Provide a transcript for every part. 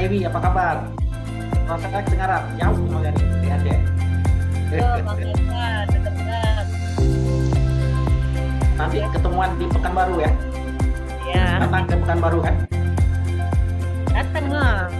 Dewi, apa kabar? Rasanya kedengaran jauh soalnya nih dari Aceh. Oh, makanya dekat. Nanti ketemuan di Pekanbaru ya. Ya, Datang ke Pekanbaru kan? datang lah.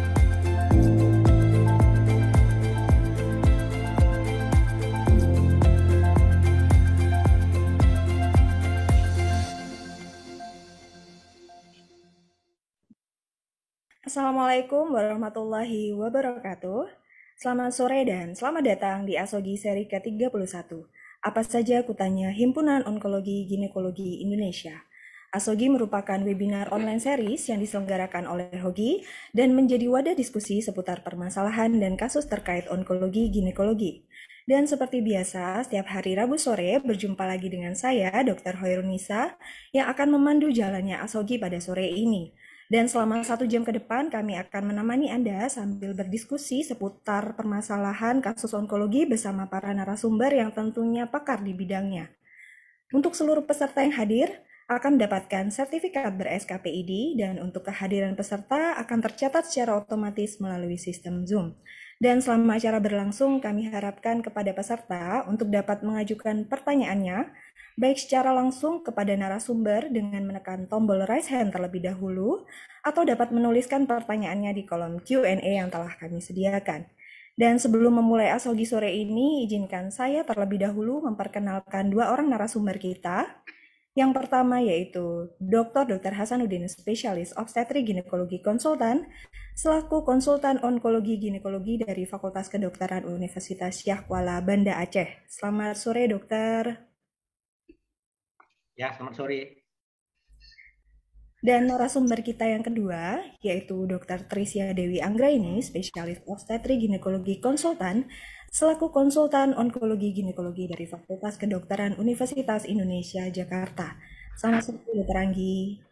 Assalamualaikum warahmatullahi wabarakatuh. Selamat sore dan selamat datang di Asogi seri ke-31. Apa saja kutanya Himpunan Onkologi Ginekologi Indonesia. Asogi merupakan webinar online series yang diselenggarakan oleh Hogi dan menjadi wadah diskusi seputar permasalahan dan kasus terkait onkologi ginekologi. Dan seperti biasa, setiap hari Rabu sore berjumpa lagi dengan saya, Dr. Hoirunisa, yang akan memandu jalannya Asogi pada sore ini. Dan selama 1 jam ke depan, kami akan menemani Anda sambil berdiskusi seputar permasalahan kasus onkologi bersama para narasumber yang tentunya pakar di bidangnya. Untuk seluruh peserta yang hadir, akan mendapatkan sertifikat ber-SKPID dan untuk kehadiran peserta akan tercatat secara otomatis melalui sistem Zoom. Dan selama acara berlangsung, kami harapkan kepada peserta untuk dapat mengajukan pertanyaannya, baik secara langsung kepada narasumber dengan menekan tombol raise hand terlebih dahulu, atau dapat menuliskan pertanyaannya di kolom Q&A yang telah kami sediakan. Dan sebelum memulai Asogi sore ini, izinkan saya terlebih dahulu memperkenalkan 2 orang narasumber kita. Yang pertama yaitu Dr. Hasanuddin, spesialis obstetri ginekologi konsultan, selaku konsultan onkologi ginekologi dari Fakultas Kedokteran Universitas Syah Kuala Banda Aceh. Selamat sore, dokter. Ya, selamat sore. Dan narasumber kita yang kedua, yaitu Dr. Trisya Dewi Anggraini, spesialis obstetri ginekologi konsultan, selaku konsultan onkologi ginekologi dari Fakultas Kedokteran Universitas Indonesia, Jakarta. Selamat sore, Dr. Anggi.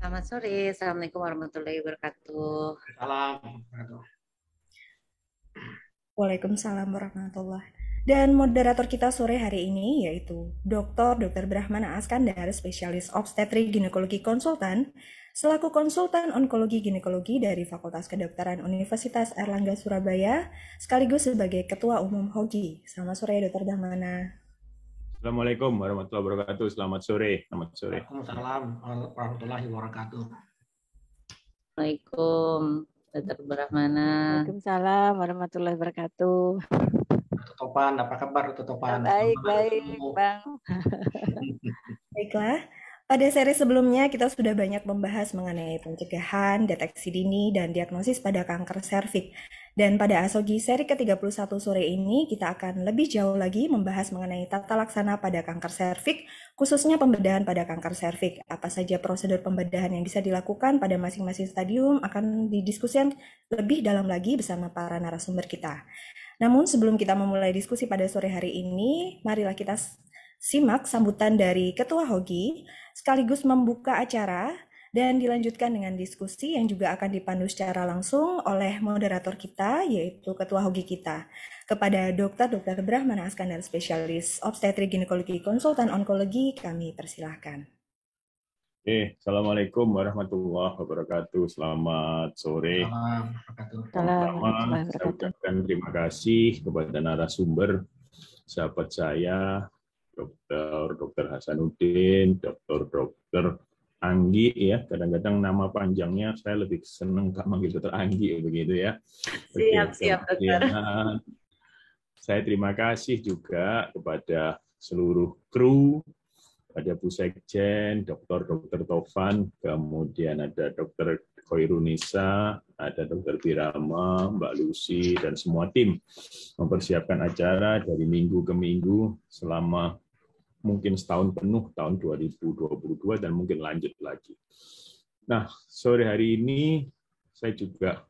Selamat sore. Assalamualaikum warahmatullahi wabarakatuh. Salam. Waalaikumsalam warahmatullahi wabarakatuh. Dan moderator kita sore hari ini yaitu Dr. Brahmana Askandar, spesialis obstetri ginekologi konsultan, selaku konsultan onkologi ginekologi dari Fakultas Kedokteran Universitas Airlangga Surabaya, sekaligus sebagai Ketua Umum Hogi. Selamat sore, Dr. Brahmana. Assalamualaikum warahmatullahi wabarakatuh. Selamat sore. Selamat sore. Waalaikumsalam warahmatullahi wabarakatuh. Assalamualaikum, Dr. Brahmana. Waalaikumsalam warahmatullahi wabarakatuh. Topan, apa kabar Topan? Baik, Bang. Baiklah, pada seri sebelumnya kita sudah banyak membahas mengenai pencegahan, deteksi dini, dan diagnosis pada kanker serviks. Dan pada Asogi seri ke-31 sore ini kita akan lebih jauh lagi membahas mengenai tata laksana pada kanker serviks, khususnya pembedahan pada kanker serviks. Apa saja prosedur pembedahan yang bisa dilakukan pada masing-masing stadium akan didiskusikan lebih dalam lagi bersama para narasumber kita. Namun sebelum kita memulai diskusi pada sore hari ini, marilah kita simak sambutan dari Ketua Hogi, sekaligus membuka acara dan dilanjutkan dengan diskusi yang juga akan dipandu secara langsung oleh moderator kita, yaitu Ketua Hogi kita. Kepada Dr. Brahmana Askandar, spesialis obstetri ginekologi konsultan onkologi, kami persilahkan. Assalamualaikum warahmatullahi wabarakatuh. Selamat sore. Pertama, saya ucapkan terima kasih kepada narasumber, sahabat saya, Dr. Hasanuddin, Dr. Anggi, ya. Kadang-kadang nama panjangnya saya lebih senang manggil Dr. Anggi, begitu ya. Siap, dokter. Saya terima kasih juga kepada seluruh kru, ada Bu Sekjen, Dr. Tovan, kemudian ada Dr. Hoirunisa, ada Dr. Birama, Mbak Lucy, dan semua tim mempersiapkan acara dari minggu ke minggu selama mungkin setahun penuh, tahun 2022, dan mungkin lanjut lagi. Nah, sore hari ini saya juga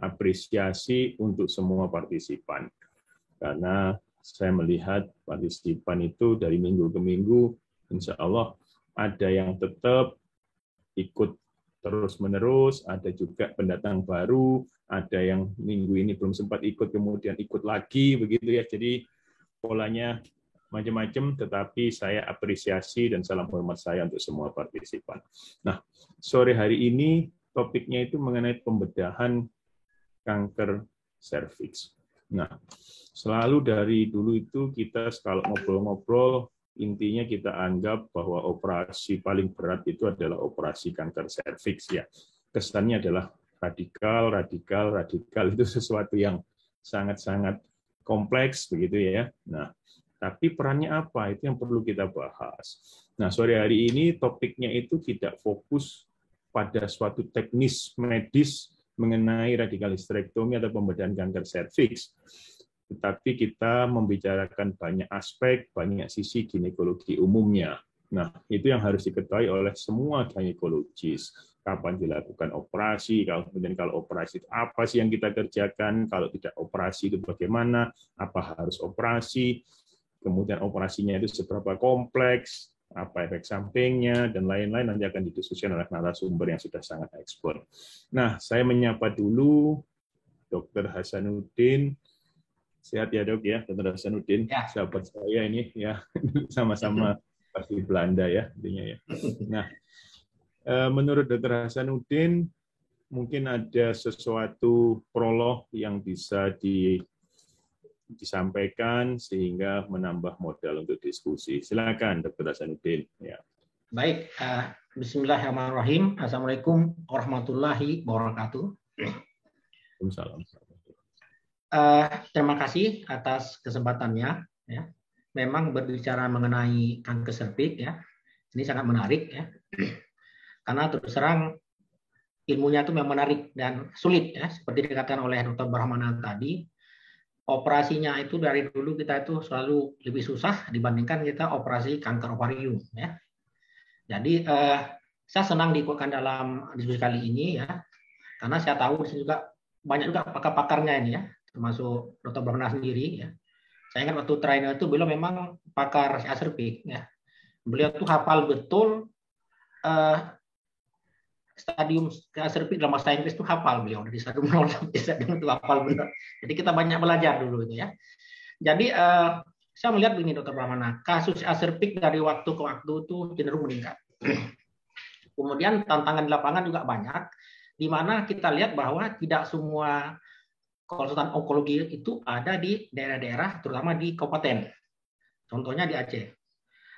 apresiasi untuk semua partisipan, karena saya melihat partisipan itu dari minggu ke minggu, insya Allah ada yang tetap ikut terus-menerus, ada juga pendatang baru, ada yang minggu ini belum sempat ikut, kemudian ikut lagi, begitu ya. Jadi polanya macam-macam, tetapi saya apresiasi dan salam hormat saya untuk semua partisipan. Nah, sore hari ini topiknya itu mengenai pembedahan kanker serviks. Nah, selalu dari dulu itu kita kalau ngobrol-ngobrol, intinya kita anggap bahwa operasi paling berat itu adalah operasi kanker serviks ya. Kesannya adalah radikal itu sesuatu yang sangat-sangat kompleks begitu ya. Nah, tapi perannya apa? Itu yang perlu kita bahas. Nah, sore hari ini topiknya itu tidak fokus pada suatu teknis medis mengenai radikal histerektomi atau pembedahan kanker serviks. Tetapi kita membicarakan banyak aspek, banyak sisi ginekologi umumnya. Nah, itu yang harus diketahui oleh semua ginekologis. Kapan dilakukan operasi, kemudian kalau operasi apa sih yang kita kerjakan, kalau tidak operasi itu bagaimana, apa harus operasi, kemudian operasinya itu seberapa kompleks, apa efek sampingnya, dan lain-lain nanti akan didiskusikan oleh narasumber yang sudah sangat expert. Nah, saya menyapa dulu Dr. Hasanuddin. Sehat ya dok ya, Dr. Hasanuddin, ya. Sahabat saya ini ya, sama-sama pasti Belanda ya, intinya ya. Nah, menurut Dr. Hasanuddin, mungkin ada sesuatu prolog yang bisa disampaikan sehingga menambah modal untuk diskusi. Silakan Dr. Hasanuddin. Ya. Baik, Bismillahirrahmanirrahim. Assalamualaikum warahmatullahi wabarakatuh. Waalaikumsalam. Terima kasih atas kesempatannya. Ya. Memang berbicara mengenai kanker serviks ya, ini sangat menarik ya, karena terus terang ilmunya itu memang menarik dan sulit ya, seperti dikatakan oleh Dr. Brahmana tadi. Operasinya itu dari dulu kita itu selalu lebih susah dibandingkan kita operasi kanker ovarium ya. Jadi saya senang diikutkan dalam diskusi kali ini ya, karena saya tahu di sini juga banyak juga pakar-pakarnya ini ya, termasuk Dr. Brahmana sendiri ya. Saya ingat waktu trainer itu beliau memang pakar serviks ya. Beliau tuh hafal betul stadium serviks dalam bahasa Inggris itu hafal beliau dari stadium 0 sampai stadium itu hafal benar. Jadi kita banyak belajar dulu itu ya. Jadi saya melihat begini Dr. Brahmana, kasus serviks dari waktu ke waktu itu cenderung meningkat. Kemudian tantangan di lapangan juga banyak, di mana kita lihat bahwa tidak semua konsultan onkologi itu ada di daerah-daerah, terutama di kabupaten. Contohnya di Aceh.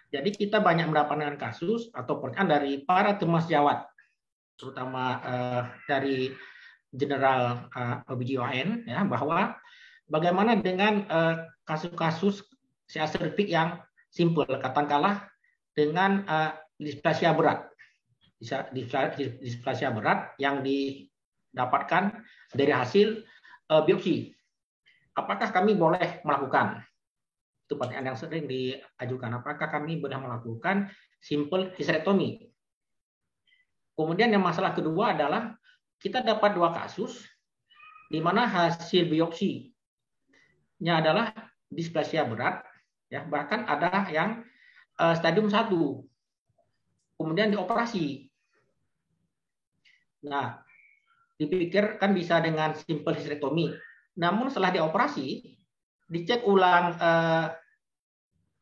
Jadi kita banyak mendapatkan kasus atau pertanyaan dari para temas jawat, terutama dari General OBGYN, ya, bahwa bagaimana dengan kasus-kasus serviks yang simpel, katakanlah dengan displasia berat. Displasia berat yang didapatkan dari hasil biopsi. Apakah kami boleh melakukan? Itu pertanyaan yang sering diajukan. Apakah kami boleh melakukan simple hysterektomi? Kemudian yang masalah kedua adalah kita dapat 2 kasus di mana hasil biopsinya adalah displasia berat, ya, bahkan ada yang stadium 1. Kemudian dioperasi. Nah, dipikir kan bisa dengan simple hysterektomi. Namun setelah dioperasi, dicek ulang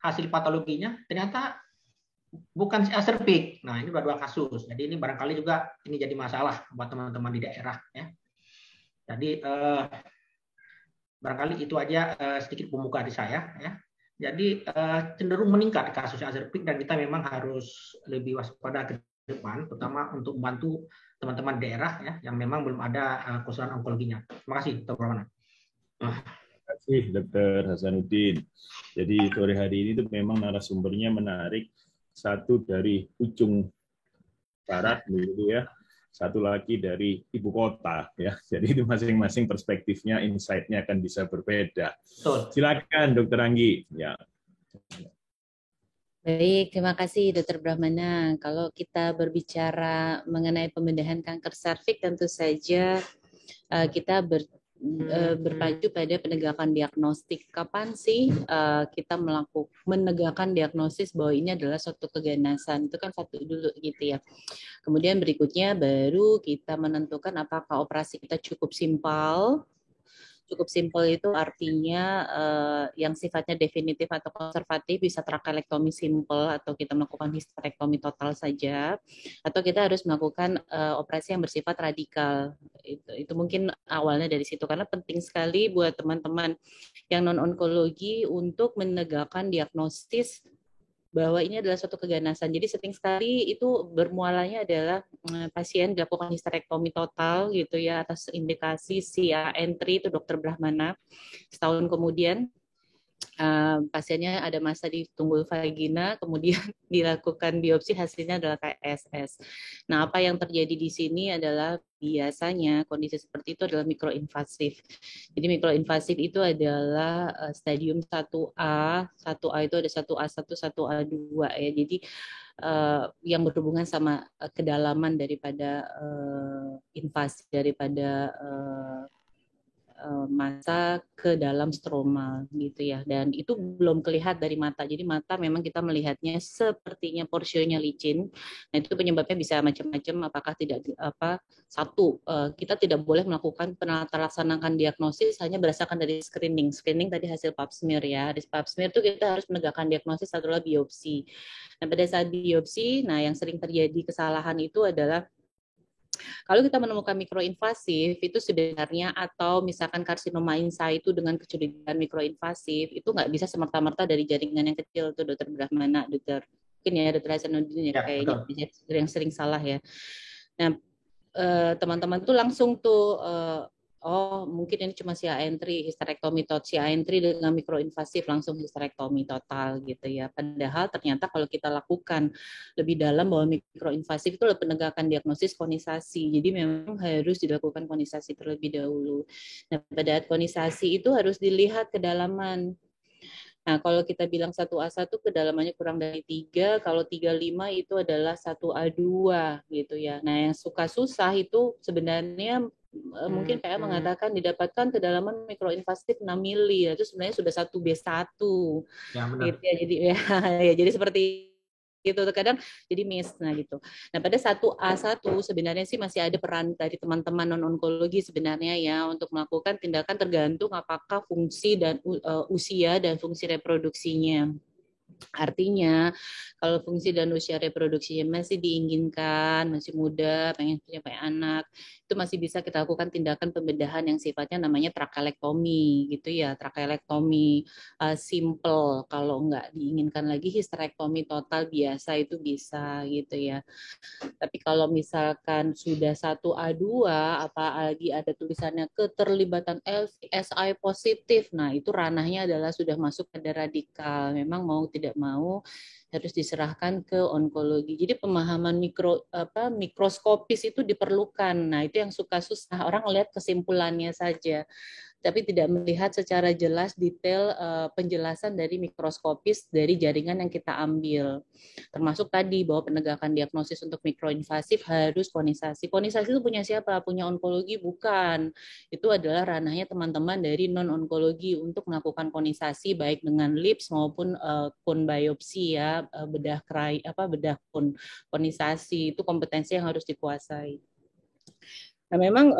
hasil patologinya, ternyata bukan serviks. Nah, ini baru 2 kasus. Jadi ini barangkali juga ini jadi masalah buat teman-teman di daerah. Ya. Jadi barangkali itu aja sedikit pembuka di saya. Ya. Jadi cenderung meningkat kasus serviks dan kita memang harus lebih waspada ke depan, terutama untuk membantu teman-teman daerah ya yang memang belum ada konsultan onkologinya. Terima kasih, Dr. Brahmana. Terima kasih, Dr. Hasanuddin. Jadi sore hari ini itu memang narasumbernya menarik. Satu dari ujung barat, begitu ya. Satu lagi dari ibu kota, ya. Jadi itu masing-masing perspektifnya, insight-nya akan bisa berbeda. Betul. Silakan, Dr. Anggi. Ya. Baik, terima kasih Dr. Brahmana. Kalau kita berbicara mengenai pembedahan kanker serviks, tentu saja kita berpacu pada penegakan diagnostik. Kapan sih kita menegakkan diagnosis bahwa ini adalah suatu keganasan? Itu kan satu dulu gitu ya. Kemudian berikutnya baru kita menentukan apakah operasi kita cukup simpel, cukup simpel itu artinya yang sifatnya definitif atau konservatif bisa trakalektomi simpel atau kita melakukan histerektomi total saja, atau kita harus melakukan operasi yang bersifat radikal. Itu mungkin awalnya dari situ, karena penting sekali buat teman-teman yang non-onkologi untuk menegakkan diagnosis bahwa ini adalah suatu keganasan. Jadi sering sekali itu bermualanya adalah pasien dilakukan histerektomi total gitu ya atas indikasi CA-N3 itu Dr. Brahmana. Setahun kemudian pasiennya ada massa di tunggul vagina, kemudian dilakukan biopsi, hasilnya adalah KSS. Nah, apa yang terjadi di sini adalah biasanya kondisi seperti itu adalah mikroinvasif. Jadi mikroinvasif itu adalah stadium 1A. 1A itu ada 1A1, 1A2 ya. Jadi yang berhubungan sama kedalaman daripada invasi daripada massa ke dalam stroma gitu ya, dan itu belum kelihatan dari mata. Jadi mata memang kita melihatnya sepertinya porsionya licin. Nah, itu penyebabnya bisa macam-macam. Apakah tidak kita tidak boleh melakukan laksanakan diagnosis hanya berdasarkan dari screening. Screening tadi hasil pap smear ya. Di pap smear itu kita harus menegakkan diagnosis adalah biopsi. Nah, pada saat biopsi, nah yang sering terjadi kesalahan itu adalah kalau kita menemukan mikroinvasif itu sebenarnya, atau misalkan karsinoma insa itu dengan kecurigaan mikroinvasif, itu nggak bisa semerta-merta dari jaringan yang kecil tuh Dokter Brahmana, mungkin ya Dokter Hasanuddin ya, kayaknya yang sering salah ya. Nah, teman-teman tuh langsung tuh oh mungkin ini cuma CA-N3, histerektomi total, CA-N3 dengan mikroinvasif langsung histerektomi total gitu ya. Padahal ternyata kalau kita lakukan lebih dalam bahwa mikroinvasif itu adalah penegakan diagnosis konisasi. Jadi memang harus dilakukan konisasi terlebih dahulu. Nah, pada saat konisasi itu harus dilihat kedalaman. Nah, kalau kita bilang 1A1 kedalamannya kurang dari 3, kalau 35 itu adalah 1A2 gitu ya. Nah, yang suka susah itu sebenarnya mungkin PA mengatakan didapatkan kedalaman mikroinvasif 6 mili, itu sebenarnya sudah 1B1. Ya, benar. Gitu ya. Jadi ya jadi seperti itu terkadang jadi miss. Nah gitu. Nah, pada 1A1 sebenarnya sih masih ada peran dari teman-teman non-onkologi sebenarnya ya untuk melakukan tindakan tergantung apakah fungsi dan usia dan fungsi reproduksinya. Artinya kalau fungsi dan usia reproduksinya masih diinginkan, masih muda, pengen punya anak, itu masih bisa kita lakukan tindakan pembedahan yang sifatnya namanya trakalektomi gitu ya, trakalektomi simple. Kalau nggak diinginkan lagi histerektomi total biasa itu bisa gitu ya. Tapi kalau misalkan sudah 1A2, apalagi ada tulisannya keterlibatan LVSI positif, nah itu ranahnya adalah sudah masuk pada radikal. Memang mau tidak mau harus diserahkan ke onkologi. Jadi pemahaman mikroskopis itu diperlukan. Nah, itu yang suka susah. Orang lihat kesimpulannya saja, tapi tidak melihat secara jelas detail penjelasan dari mikroskopis dari jaringan yang kita ambil. Termasuk tadi bahwa penegakan diagnosis untuk mikroinvasif harus konisasi. Konisasi itu punya siapa? Punya onkologi? Bukan. Itu adalah ranahnya teman-teman dari non-onkologi untuk melakukan konisasi baik dengan lips maupun cone biopsi ya, bedah cone konisasi. Itu kompetensi yang harus dikuasai. Nah, memang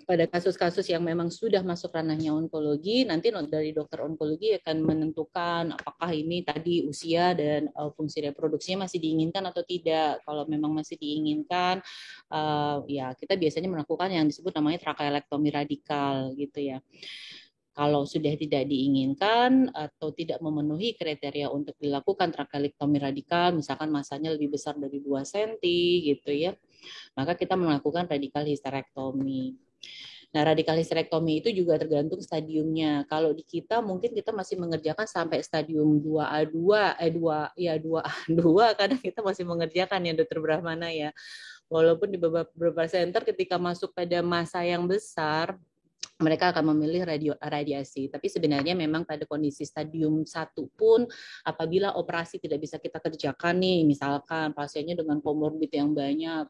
pada kasus-kasus yang memang sudah masuk ranahnya onkologi, nanti dari dokter onkologi akan menentukan apakah ini tadi usia dan fungsi reproduksinya masih diinginkan atau tidak. Kalau memang masih diinginkan, ya kita biasanya melakukan yang disebut namanya trakalektomi radikal gitu ya. Kalau sudah tidak diinginkan atau tidak memenuhi kriteria untuk dilakukan trakalektomi radikal, misalkan masanya lebih besar dari 2 cm gitu ya, maka kita melakukan radikal histerektomi. Nah, radikal histerektomi itu juga tergantung stadiumnya. Kalau di kita mungkin kita masih mengerjakan sampai stadium 2A2, 2A2, kadang kita masih mengerjakan ya Dokter Brahmana ya. Walaupun di beberapa center ketika masuk pada masa yang besar, mereka akan memilih radiasi. Tapi sebenarnya memang pada kondisi stadium 1 pun, apabila operasi tidak bisa kita kerjakan nih, misalkan pasiennya dengan komorbid yang banyak,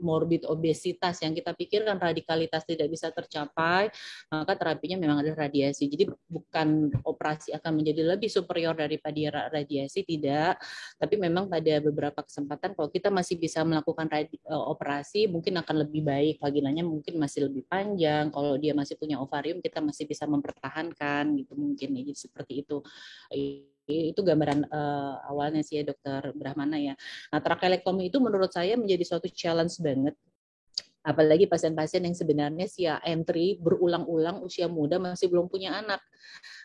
morbid obesitas yang kita pikirkan radikalitas tidak bisa tercapai, maka terapinya memang adalah radiasi. Jadi bukan operasi akan menjadi lebih superior daripada radiasi, tidak. Tapi memang pada beberapa kesempatan kalau kita masih bisa melakukan operasi, mungkin akan lebih baik. Vaginanya mungkin masih lebih panjang. Kalau dia masih punya ovarium, kita masih bisa mempertahankan gitu mungkin. Jadi seperti itu. Itu gambaran awalnya sih ya Dokter Brahmana ya. Nah, trachelectomy itu menurut saya menjadi suatu challenge banget. Apalagi pasien-pasien yang sebenarnya usia entry berulang-ulang usia muda masih belum punya anak.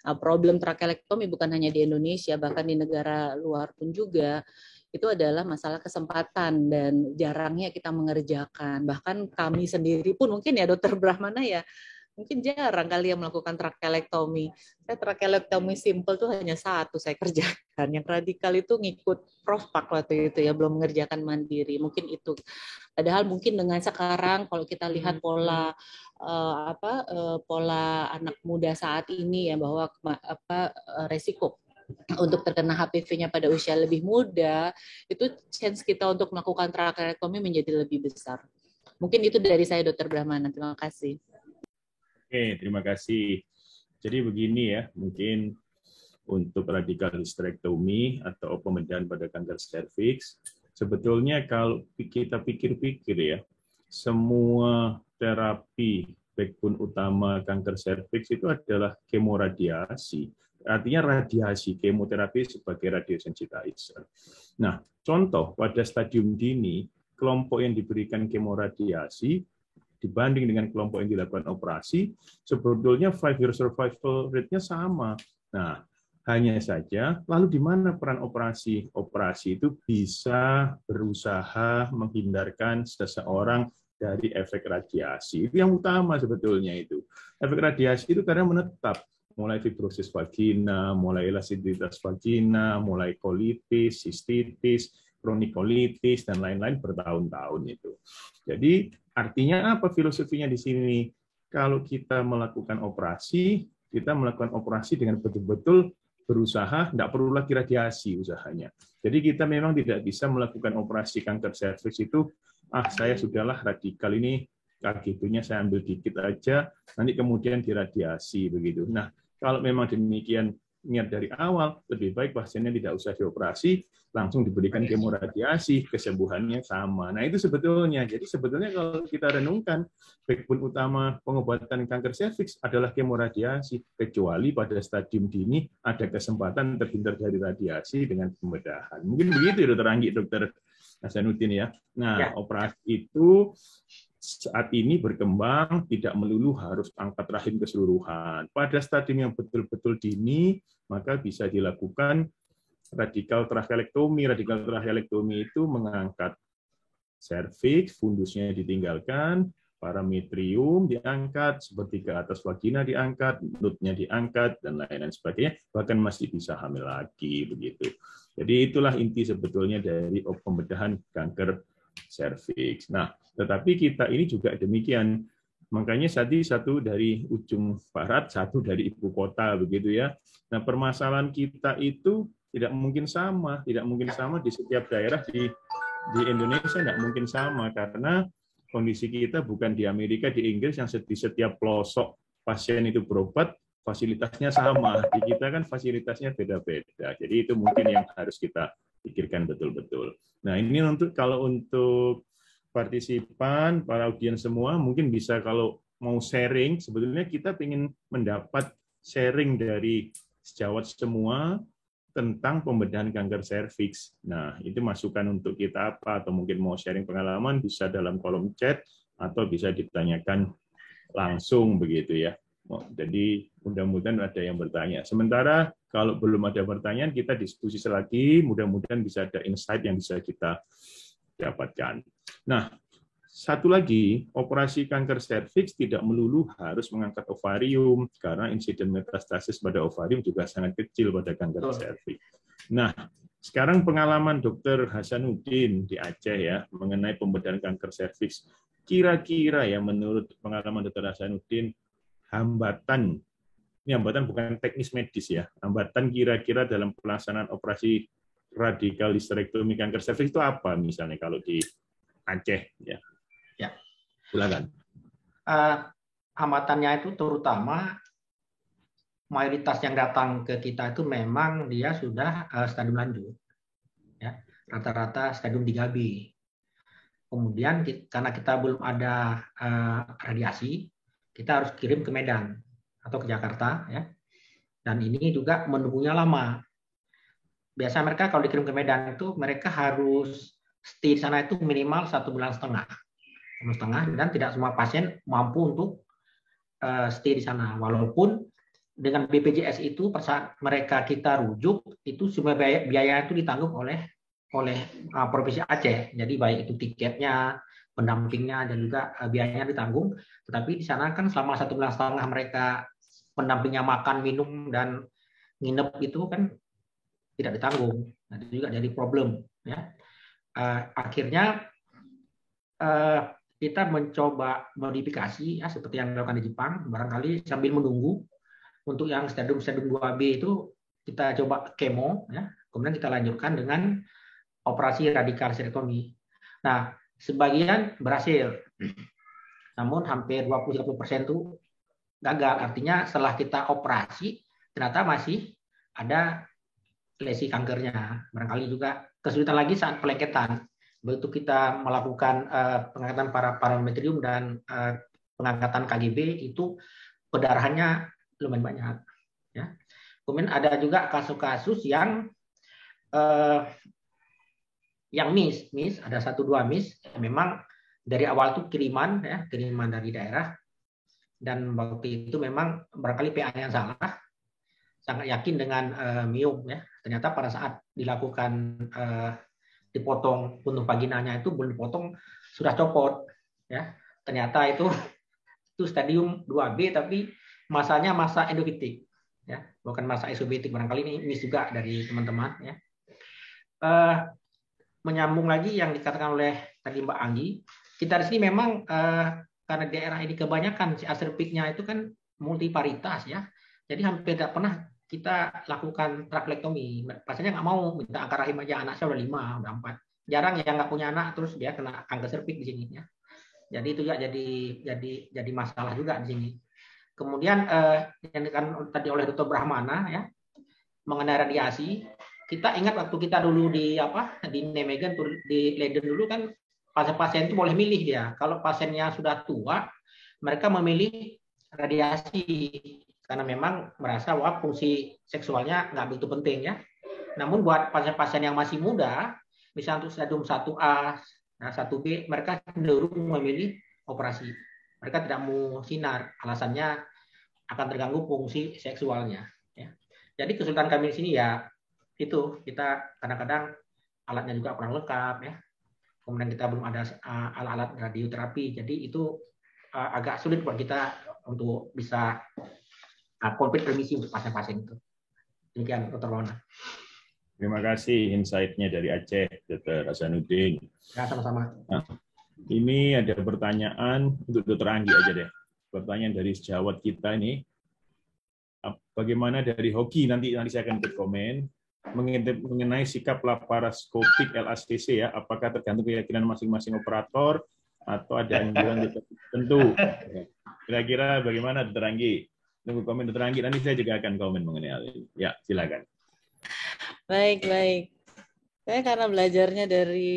Nah, problem trachelectomy bukan hanya di Indonesia, bahkan di negara luar pun juga itu adalah masalah kesempatan dan jarangnya kita mengerjakan. Bahkan kami sendiri pun mungkin ya Dokter Brahmana ya, mungkin jarang kali yang melakukan trachelectomy. Saya trachelectomy simple tuh hanya satu saya kerjakan. Yang radikal itu ngikut Prof Pak waktu itu ya, belum mengerjakan mandiri. Mungkin itu. Padahal mungkin dengan sekarang kalau kita lihat pola pola anak muda saat ini ya, bahwa resiko untuk terkena HPV-nya pada usia lebih muda, itu chance kita untuk melakukan trachelectomy menjadi lebih besar. Mungkin itu dari saya Dokter Brahmana. Terima kasih. Oke, terima kasih. Jadi begini ya, mungkin untuk radikal hysterektomi atau pembedahan pada kanker serviks, sebetulnya kalau kita pikir-pikir ya, semua terapi backbone utama kanker serviks itu adalah kemoradiasi. Artinya radiasi, kemoterapi sebagai radiosensitizer. Nah, contoh pada stadium dini, kelompok yang diberikan kemoradiasi dibanding dengan kelompok yang dilakukan operasi, sebetulnya 5-year survival rate-nya sama. Nah, hanya saja, lalu di mana peran operasi? Operasi itu bisa berusaha menghindarkan seseorang dari efek radiasi. Itu yang utama sebetulnya itu. Efek radiasi itu karena menetap, mulai fibrosis vagina, mulai elastisitas vagina, mulai kolitis, sistitis, kronikolitis, dan lain-lain bertahun-tahun itu. Jadi, artinya apa filosofinya di sini? Kalau kita melakukan operasi, kita melakukan operasi dengan betul-betul berusaha, tidak perlu lagi radiasi usahanya. Jadi kita memang tidak bisa melakukan operasi kanker serviks itu, saya sudahlah radikal ini, KGB-nya saya ambil dikit aja, nanti kemudian diradiasi begitu. Nah, kalau memang demikian niat dari awal, lebih baik pasiennya tidak usah dioperasi, langsung diberikan kemoradiasi, kesembuhannya sama. Nah, itu sebetulnya. Jadi sebetulnya kalau kita renungkan, backbone utama pengobatan kanker serviks adalah kemoradiasi, kecuali pada stadium dini ada kesempatan terhindar dari radiasi dengan pembedahan. Mungkin begitu ya, Dr. Anggi, Dr. Hasanuddin ya. Nah, operasi itu saat ini berkembang tidak melulu harus angkat rahim keseluruhan. Pada stadium yang betul-betul dini, maka bisa dilakukan radikal trachelectomy. Radikal trachelectomy itu mengangkat serviks, fundusnya ditinggalkan, parametrium diangkat, seperti ke atas vagina diangkat, nutnya diangkat, dan lain-lain sebagainya, bahkan masih bisa hamil lagi begitu. Jadi itulah inti sebetulnya dari pembedahan kanker serviks. Nah, tetapi kita ini juga demikian. Makanya satu dari ujung barat, satu dari ibu kota begitu ya. Nah, permasalahan kita itu tidak mungkin sama di setiap daerah di Indonesia, tidak mungkin sama karena kondisi kita bukan di Amerika, di Inggris yang di setiap pelosok pasien itu berobat, fasilitasnya sama. Di kita kan fasilitasnya beda-beda. Jadi itu mungkin yang harus kita pikirkan betul-betul. Nah, ini kalau untuk partisipan, para audiens semua, mungkin bisa kalau mau sharing, sebetulnya kita ingin mendapat sharing dari sejawat semua tentang pembedahan kanker serviks. Nah, itu masukan untuk kita apa, atau mungkin mau sharing pengalaman, bisa dalam kolom chat, atau bisa ditanyakan langsung begitu ya. Jadi mudah-mudahan ada yang bertanya. Sementara kalau belum ada pertanyaan, kita diskusi lagi, mudah-mudahan bisa ada insight yang bisa kita dapatkan. Nah, satu lagi, operasi kanker serviks tidak melulu harus mengangkat ovarium, karena insiden metastasis pada ovarium juga sangat kecil pada kanker serviks. Nah, sekarang pengalaman Dr. Hasanuddin di Aceh ya, mengenai pembedahan kanker serviks. Kira-kira ya menurut pengalaman Dr. Hasanuddin, hambatan, ini hambatan bukan teknis medis ya, hambatan kira-kira dalam pelaksanaan operasi radikal hysterektomi kanker serviks itu apa misalnya kalau di Aceh. Ya. Ya. Silakan. Hambatannya itu terutama mayoritas yang datang ke kita itu memang dia sudah stadium lanjut, ya, rata-rata stadium 3B. Kemudian karena kita belum ada radiasi, kita harus kirim ke Medan atau ke Jakarta, ya. Dan ini juga menunggunya lama. Biasa mereka kalau dikirim ke Medan itu mereka harus stay di sana itu minimal 1,5 bulan, dan tidak semua pasien mampu untuk stay di sana. Walaupun dengan BPJS itu saat mereka kita rujuk itu semua biaya itu ditanggung oleh Provinsi Aceh. Jadi baik itu tiketnya, pendampingnya, dan juga biayanya ditanggung. Tetapi di sana kan selama 1,5 bulan mereka pendampingnya makan, minum, dan nginep itu kan tidak ditanggung. Nah, itu juga jadi problem. Ya. Akhirnya kita mencoba modifikasi, ya, seperti yang dilakukan di Jepang, barangkali sambil menunggu. Untuk yang stadium 2B itu kita coba kemo, ya. Kemudian kita lanjutkan dengan operasi radikal histerektomi. Nah, sebagian berhasil, namun hampir 20-30% itu gagal. Artinya setelah kita operasi, ternyata masih ada lesi kankernya. Barangkali juga kesulitan lagi saat pelengketan. Begitu kita melakukan pengangkatan parametrium dan pengangkatan KGB, itu pendarahannya lumayan banyak, ya. Kemudian ada juga kasus-kasus yang miss, ada 1-2 miss. Memang dari awal tuh kiriman dari daerah, dan waktu itu memang barangkali PA-nya salah, sangat yakin dengan miom, ya. Ternyata pada saat dilakukan dipotong puntung vaginanya itu belum dipotong sudah copot, ya. Ternyata itu stadium 2B tapi masanya masa endofitik, ya, bukan masa isofitik. Barangkali ini miss juga dari teman-teman, ya. Menyambung lagi yang dikatakan oleh tadi Mbak Anggi, kita di sini memang karena daerah ini kebanyakan si aserpiknya itu kan multiparitas, ya, jadi hampir tidak pernah kita lakukan trakelektomi. Pasiennya nggak mau, minta angka rahim aja, anak saya udah 5, udah 4. Jarang yang nggak punya anak terus dia kena kanker serviks di sini, ya. Jadi itu ya jadi masalah juga di sini. Kemudian yang dikatakan tadi oleh Dr. Brahmana, ya, mengenai radiasi, kita ingat waktu kita dulu di Nijmegen, di Leiden dulu kan pasien itu boleh milih dia. Kalau pasiennya sudah tua, mereka memilih radiasi karena memang merasa wah fungsi seksualnya nggak begitu penting, ya. Namun buat pasien-pasien yang masih muda, misalnya untuk stadium 1A, 1B, mereka cenderung memilih operasi. Mereka tidak mau sinar, alasannya akan terganggu fungsi seksualnya, ya. Jadi kesulitan kami di sini ya itu, kita kadang-kadang alatnya juga kurang lengkap, ya. Kemudian kita belum ada alat-alat radioterapi, jadi itu agak sulit buat kita untuk bisa complete remisi untuk pasien-pasien itu. Demikian, Dr. Lona. Terima kasih insight-nya dari Aceh, Dr. Hasanuddin. Ya, sama-sama. Nah, ini ada pertanyaan untuk Dr. Anggi aja deh. Pertanyaan dari sejawat kita ini, bagaimana dari Hoki, nanti saya akan ikut komen, mengenai sikap laparoskopik LACC, ya, apakah tergantung keyakinan masing-masing operator atau ada yang bilang tentu. Kira-kira bagaimana, Dr. Anggi? Tunggu komen Dr. Anggi, nanti saya juga akan komen mengenai hal ini. Ya, silakan. Baik. Saya karena belajarnya dari...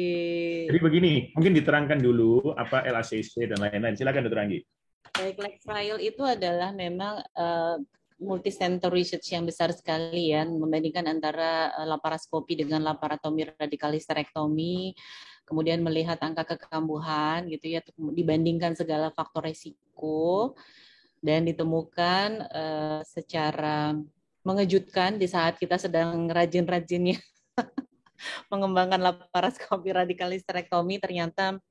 Jadi begini, mungkin diterangkan dulu apa LACC dan lain-lain. Silakan Dr. Anggi. Baik, LAC trial itu adalah memang multi-center research yang besar sekali, ya, membandingkan antara laparoskopi dengan laparotomi radikal histerektomi, kemudian melihat angka kekambuhan, gitu ya, dibandingkan segala faktor resiko, dan ditemukan secara mengejutkan di saat kita sedang rajin-rajinnya mengembangkan laparoskopi radikal histerektomi, ternyata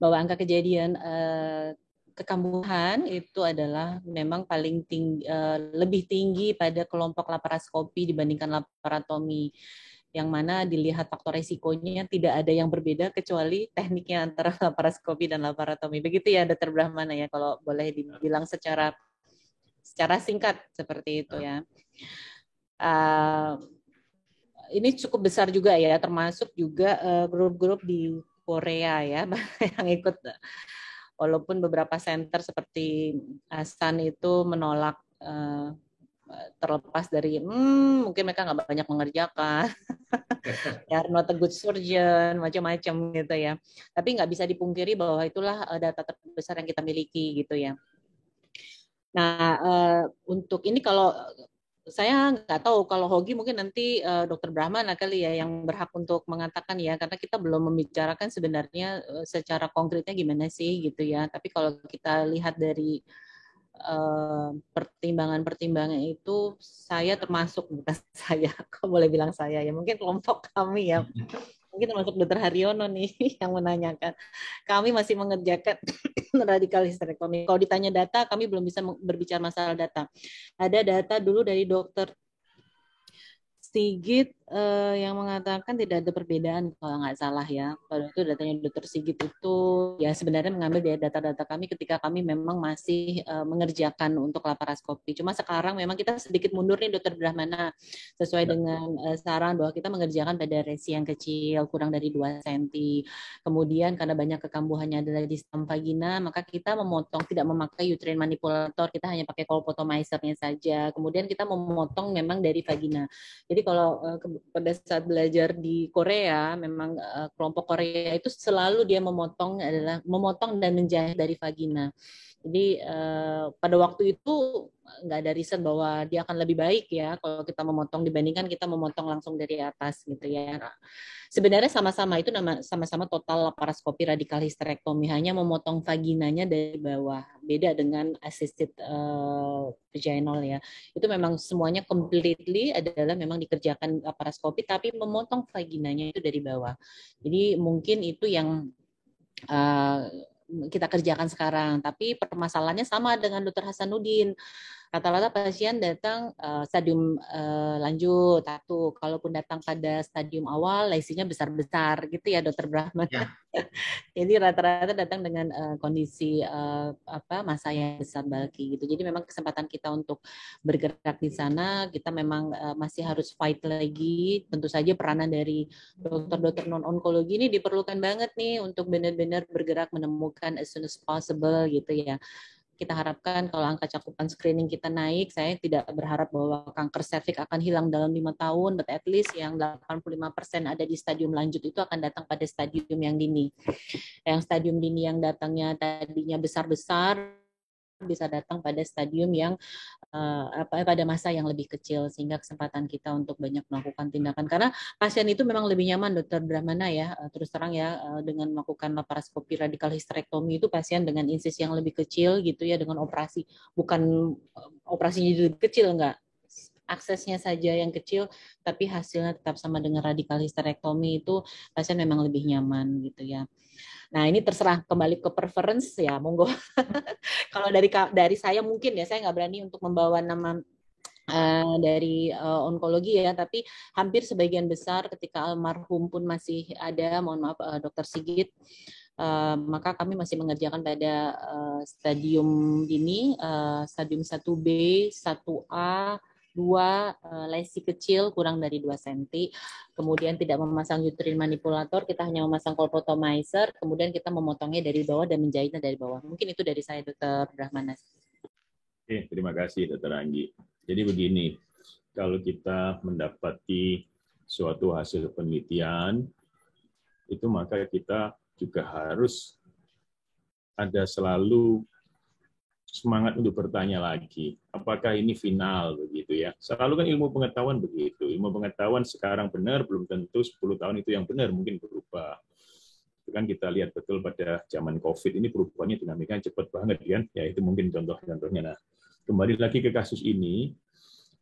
bahwa angka kejadian kekambuhan itu adalah memang paling tinggi, lebih tinggi pada kelompok laparoskopi dibandingkan laparotomi, yang mana dilihat faktor resikonya tidak ada yang berbeda kecuali tekniknya antara laparoskopi dan laparotomi. Begitu ya, Dr. Brahmana, ya, kalau boleh dibilang secara singkat seperti itu, ya. Ini cukup besar juga, ya, termasuk juga grup-grup di Korea ya yang ikut, walaupun beberapa center seperti Hasan itu menolak, terlepas dari mungkin mereka nggak banyak mengerjakan, they are not a good surgeon, macam-macam gitu ya. Tapi nggak bisa dipungkiri bahwa itulah data terbesar yang kita miliki gitu ya. Nah, untuk ini kalau saya nggak tahu, kalau Hogi mungkin nanti Dokter Brahmana kali ya yang berhak untuk mengatakan ya, karena kita belum membicarakan sebenarnya secara konkretnya gimana sih gitu ya. Tapi kalau kita lihat dari pertimbangan-pertimbangan itu, saya termasuk, bukan saya, kok boleh bilang saya ya, mungkin kelompok kami ya, mungkin termasuk Dokter Haryono nih yang menanyakan. Kami masih mengerjakan radikal histerektomi. Kalau ditanya data, kami belum bisa berbicara masalah data. Ada data dulu dari Dokter Sigit yang mengatakan tidak ada perbedaan kalau nggak salah ya. Pada itu datanya Dokter Sigit itu ya sebenarnya mengambil dari data-data kami ketika kami memang masih mengerjakan untuk laparoskopi. Cuma sekarang memang kita sedikit mundur nih Dokter Brahmana, sesuai dengan saran bahwa kita mengerjakan pada resi yang kecil kurang dari 2 cm. Kemudian karena banyak kekambuhannya adalah di stem vagina, maka kita memotong, tidak memakai uterine manipulator, kita hanya pakai colpotomizer-nya saja. Kemudian kita memotong memang dari vagina. Jadi kalau pada saat belajar di Korea, memang kelompok Korea itu selalu dia memotong dan menjahit dari vagina. Jadi pada waktu itu nggak ada riset bahwa dia akan lebih baik ya kalau kita memotong dibandingkan kita memotong langsung dari atas gitu ya. Nah, sebenarnya sama-sama itu sama-sama total laparoskopi radikal histerektomi, hanya memotong vaginanya dari bawah. Beda dengan assisted vaginal ya. Itu memang semuanya completely adalah memang dikerjakan laparoskopi tapi memotong vaginanya itu dari bawah. Jadi mungkin itu yang kita kerjakan sekarang, tapi permasalahannya sama dengan Dr. Hasanuddin. Rata-rata pasien datang stadium lanjut satu, kalaupun datang pada stadium awal lesinya besar-besar gitu ya Dokter Brahman. Ya. Jadi rata-rata datang dengan kondisi massa yang besar bulky gitu. Jadi memang kesempatan kita untuk bergerak di sana, kita memang masih harus fight lagi. Tentu saja peranan dari dokter-dokter non-onkologi ini diperlukan banget nih untuk benar-benar bergerak menemukan as soon as possible gitu ya. Kita harapkan kalau angka cakupan screening kita naik, saya tidak berharap bahwa kanker serviks akan hilang dalam 5 tahun, but at least yang 85% ada di stadium lanjut itu akan datang pada stadium yang dini. Yang stadium dini yang datangnya tadinya besar-besar, bisa datang pada stadium yang pada masa yang lebih kecil, sehingga kesempatan kita untuk banyak melakukan tindakan, karena pasien itu memang lebih nyaman Dokter Brahmana ya, terus terang ya, dengan melakukan laparoskopi radikal histerektomi itu pasien dengan insisi yang lebih kecil gitu ya, dengan operasi, bukan operasinya lebih kecil, enggak, aksesnya saja yang kecil, tapi hasilnya tetap sama dengan radikal histerektomi, itu pasien memang lebih nyaman gitu ya. Nah, ini terserah kembali ke preference ya, monggo. Kalau dari saya mungkin ya, saya nggak berani untuk membawa nama dari onkologi ya, tapi hampir sebagian besar ketika almarhum pun masih ada, mohon maaf Dokter Sigit, maka kami masih mengerjakan pada stadium dini, stadium 1B, 1A, 2 lesi kecil kurang dari 2 cm, kemudian tidak memasang uterine manipulator, kita hanya memasang colpotomizer, kemudian kita memotongnya dari bawah dan menjahitnya dari bawah. Mungkin itu dari saya, Dr. Brahmana. Oke, terima kasih Dr. Anggi. Jadi begini, kalau kita mendapati suatu hasil penelitian, itu maka kita juga harus ada selalu semangat untuk bertanya lagi, apakah ini final begitu ya. Selalu kan ilmu pengetahuan begitu. Ilmu pengetahuan sekarang benar, belum tentu 10 tahun itu yang benar, mungkin berubah. Itu kan kita lihat betul pada zaman COVID ini perubahannya dinamikanya cepat banget kan. Ya itu mungkin contoh-contohnya. Nah, kembali lagi ke kasus ini,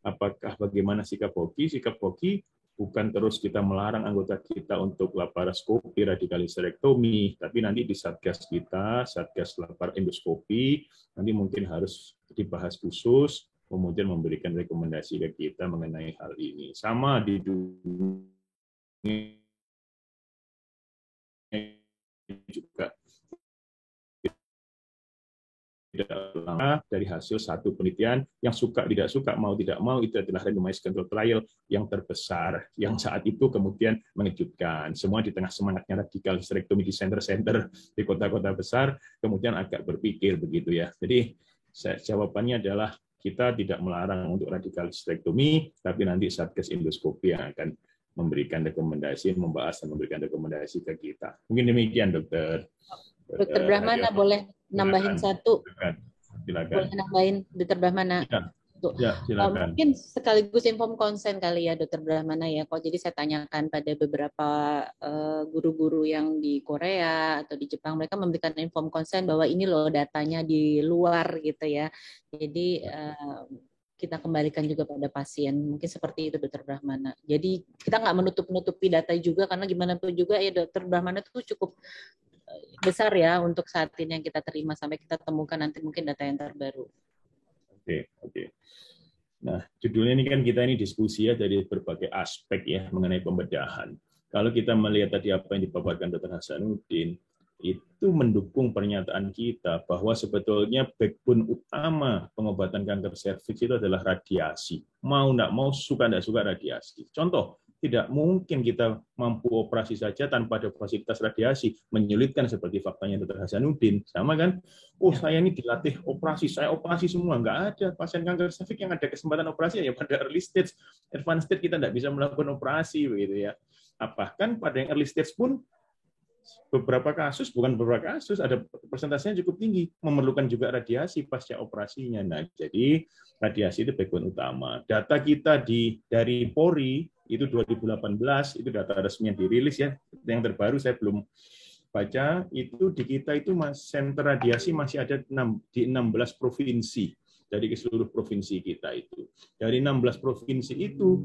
apakah bagaimana sikap Hoki? Sikap Hoki bukan terus kita melarang anggota kita untuk laparoskopi radikal histerektomi, tapi nanti di satgas kita, satgas laparoendoskopi, nanti mungkin harus dibahas khusus, kemudian memberikan rekomendasi ke kita mengenai hal ini. Sama di dunia juga tidak lama dari hasil satu penelitian yang suka tidak suka, mau tidak mau, itu adalah randomized control trial yang terbesar, yang saat itu kemudian mengejutkan. Semua di tengah semangatnya radikal hysterektomi di center-center di kota-kota besar, kemudian agak berpikir begitu ya. Jadi jawabannya adalah kita tidak melarang untuk radikal hysterektomi, tapi nanti Satgas Endoskopi yang akan memberikan rekomendasi, membahas dan memberikan rekomendasi ke kita. Mungkin demikian, Dokter. Dokter Brahmana boleh nambahin satu. Silakan. Boleh nambahin, Dokter Brahmana. Ya, silakan. Mungkin sekaligus inform konsen kali ya, Dokter Brahmana ya. Kok jadi saya tanyakan pada beberapa guru-guru yang di Korea atau di Jepang, mereka memberikan inform konsen bahwa ini loh datanya di luar gitu ya. Jadi kita kembalikan juga pada pasien. Mungkin seperti itu, Dokter Brahmana. Jadi kita nggak menutup-nutupi data juga, karena gimana pun juga ya Dokter Brahmana itu cukup besar ya untuk saat ini yang kita terima, sampai kita temukan nanti mungkin data yang terbaru. Oke. Nah, judulnya ini kan kita ini diskusi ya dari berbagai aspek ya mengenai pembedahan. Kalau kita melihat tadi apa yang dipaparkan Dr. Hasanuddin, itu mendukung pernyataan kita bahwa sebetulnya backbone utama pengobatan kanker serviks itu adalah radiasi. Mau nggak mau, suka nggak suka radiasi. Contoh, tidak mungkin kita mampu operasi saja tanpa ada fasilitas radiasi. Menyulitkan seperti faktanya Dr. Hasanuddin. Sama kan? Oh, saya ini dilatih operasi, saya operasi semua. Nggak ada pasien kanker serviks yang ada kesempatan operasi, ya pada early stage. Advanced stage kita nggak bisa melakukan operasi, begitu ya. Bahkan pada yang early stage pun, beberapa kasus, bukan beberapa kasus, ada persentasenya cukup tinggi, memerlukan juga radiasi pasca operasinya. Nah, jadi radiasi itu backbone utama. Data kita dari Polri, itu 2018, itu data resmi yang dirilis ya, yang terbaru saya belum baca, itu di kita itu center radiasi masih ada di 16 provinsi, dari seluruh provinsi kita itu. Dari 16 provinsi itu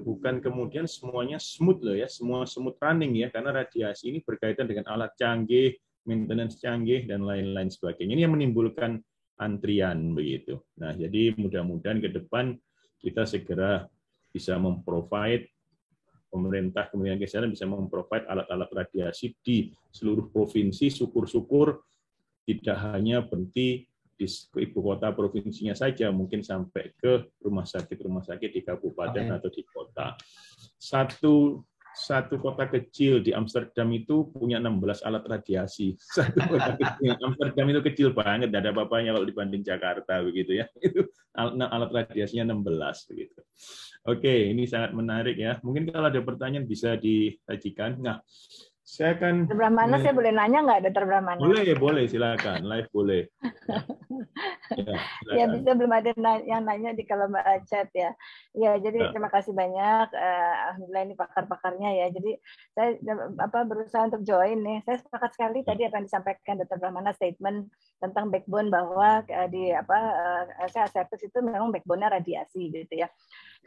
bukan kemudian semuanya smooth loh ya, semua smooth running ya, karena radiasi ini berkaitan dengan alat canggih, maintenance canggih, dan lain-lain sebagainya. Ini yang menimbulkan antrian begitu. Nah, jadi mudah-mudahan ke depan kita segera bisa memprovide, pemerintah Kementerian Kesehatan bisa memprovide alat-alat radiasi di seluruh provinsi, syukur-syukur tidak hanya berhenti di ibu kota provinsinya saja, mungkin sampai ke rumah sakit di kabupaten atau di kota. Satu kota kecil di Amsterdam itu punya 16 alat radiasi. Satu kota kecil Amsterdam itu kecil banget, tidak ada apa-apanya kalau dibanding Jakarta begitu ya. Itu alat radiasinya 16 begitu. Oke, ini sangat menarik ya. Mungkin kalau ada pertanyaan bisa disajikan. Nah, saya akan Dr. Brahmana, saya boleh nanya nggak, Dr. Brahmana? Boleh, silakan. Live boleh. Ya, bisa, belum ada yang nanya di kolom chat ya. Ya, jadi terima kasih banyak. Alhamdulillah ini pakar-pakarnya ya. Jadi saya berusaha untuk join nih. Saya sepakat sekali tadi apa yang disampaikan Dr. Brahmana, statement tentang backbone bahwa saya serviks itu memang backbone-nya radiasi gitu ya.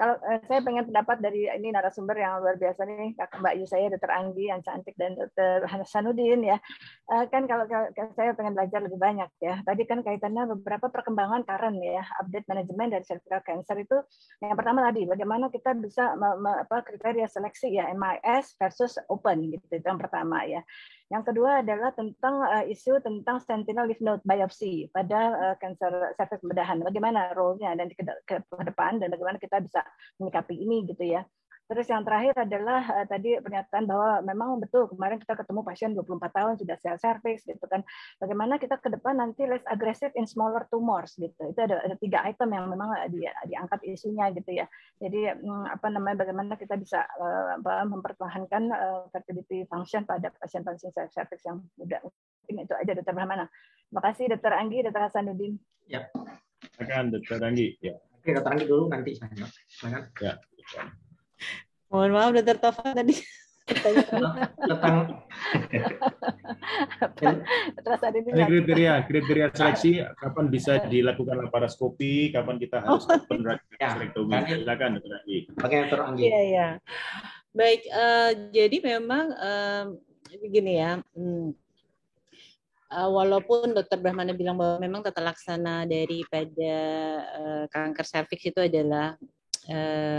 Kalau saya pengen pendapat dari ini narasumber yang luar biasa nih, Mbak Yu saya, Dr. Anggi yang cantik, dan Dr. Hasanuddin ya. Kan kalau saya pengen belajar lebih banyak ya. Tadi kan kaitannya beberapa perkembangan current ya, update manajemen dari cervical cancer itu. Yang pertama tadi, bagaimana kita bisa kriteria seleksi ya, MIS versus open gitu, itu yang pertama ya. Yang kedua adalah tentang isu tentang sentinel lymph node biopsy pada kanker serviks pembedahan. Bagaimana role-nya dan ke depan, dan bagaimana kita bisa menyikapi ini gitu ya. Terus yang terakhir adalah tadi pernyataan bahwa memang betul kemarin kita ketemu pasien 24 tahun sudah sel serviks gitu kan. Bagaimana kita ke depan nanti less aggressive in smaller tumors gitu. Itu ada 3 item yang memang diangkat isunya gitu ya. Jadi bagaimana kita bisa mempertahankan fertility function pada pasien-pasien sel serviks yang muda. Mungkin itu aja, Dr. Brahmana. Terima kasih Dr. Anggi, Dr. Hasanuddin. Ya. Silakan Dr. Anggi. Ya. Oke, Dr. Anggi dulu nanti saya. Ya. Mohon maaf, Dr. Tovan tadi. Tentang kriteria seleksi, kapan bisa dilakukan laparoskopi, kapan kita harus open hysterektomi. Silakan Dr. Anggi. Oke, Dr. Anggi. Iya. Baik, jadi memang begini ya. Walaupun Dr. Brahmana bilang bahwa memang tata laksana daripada kanker serviks itu adalah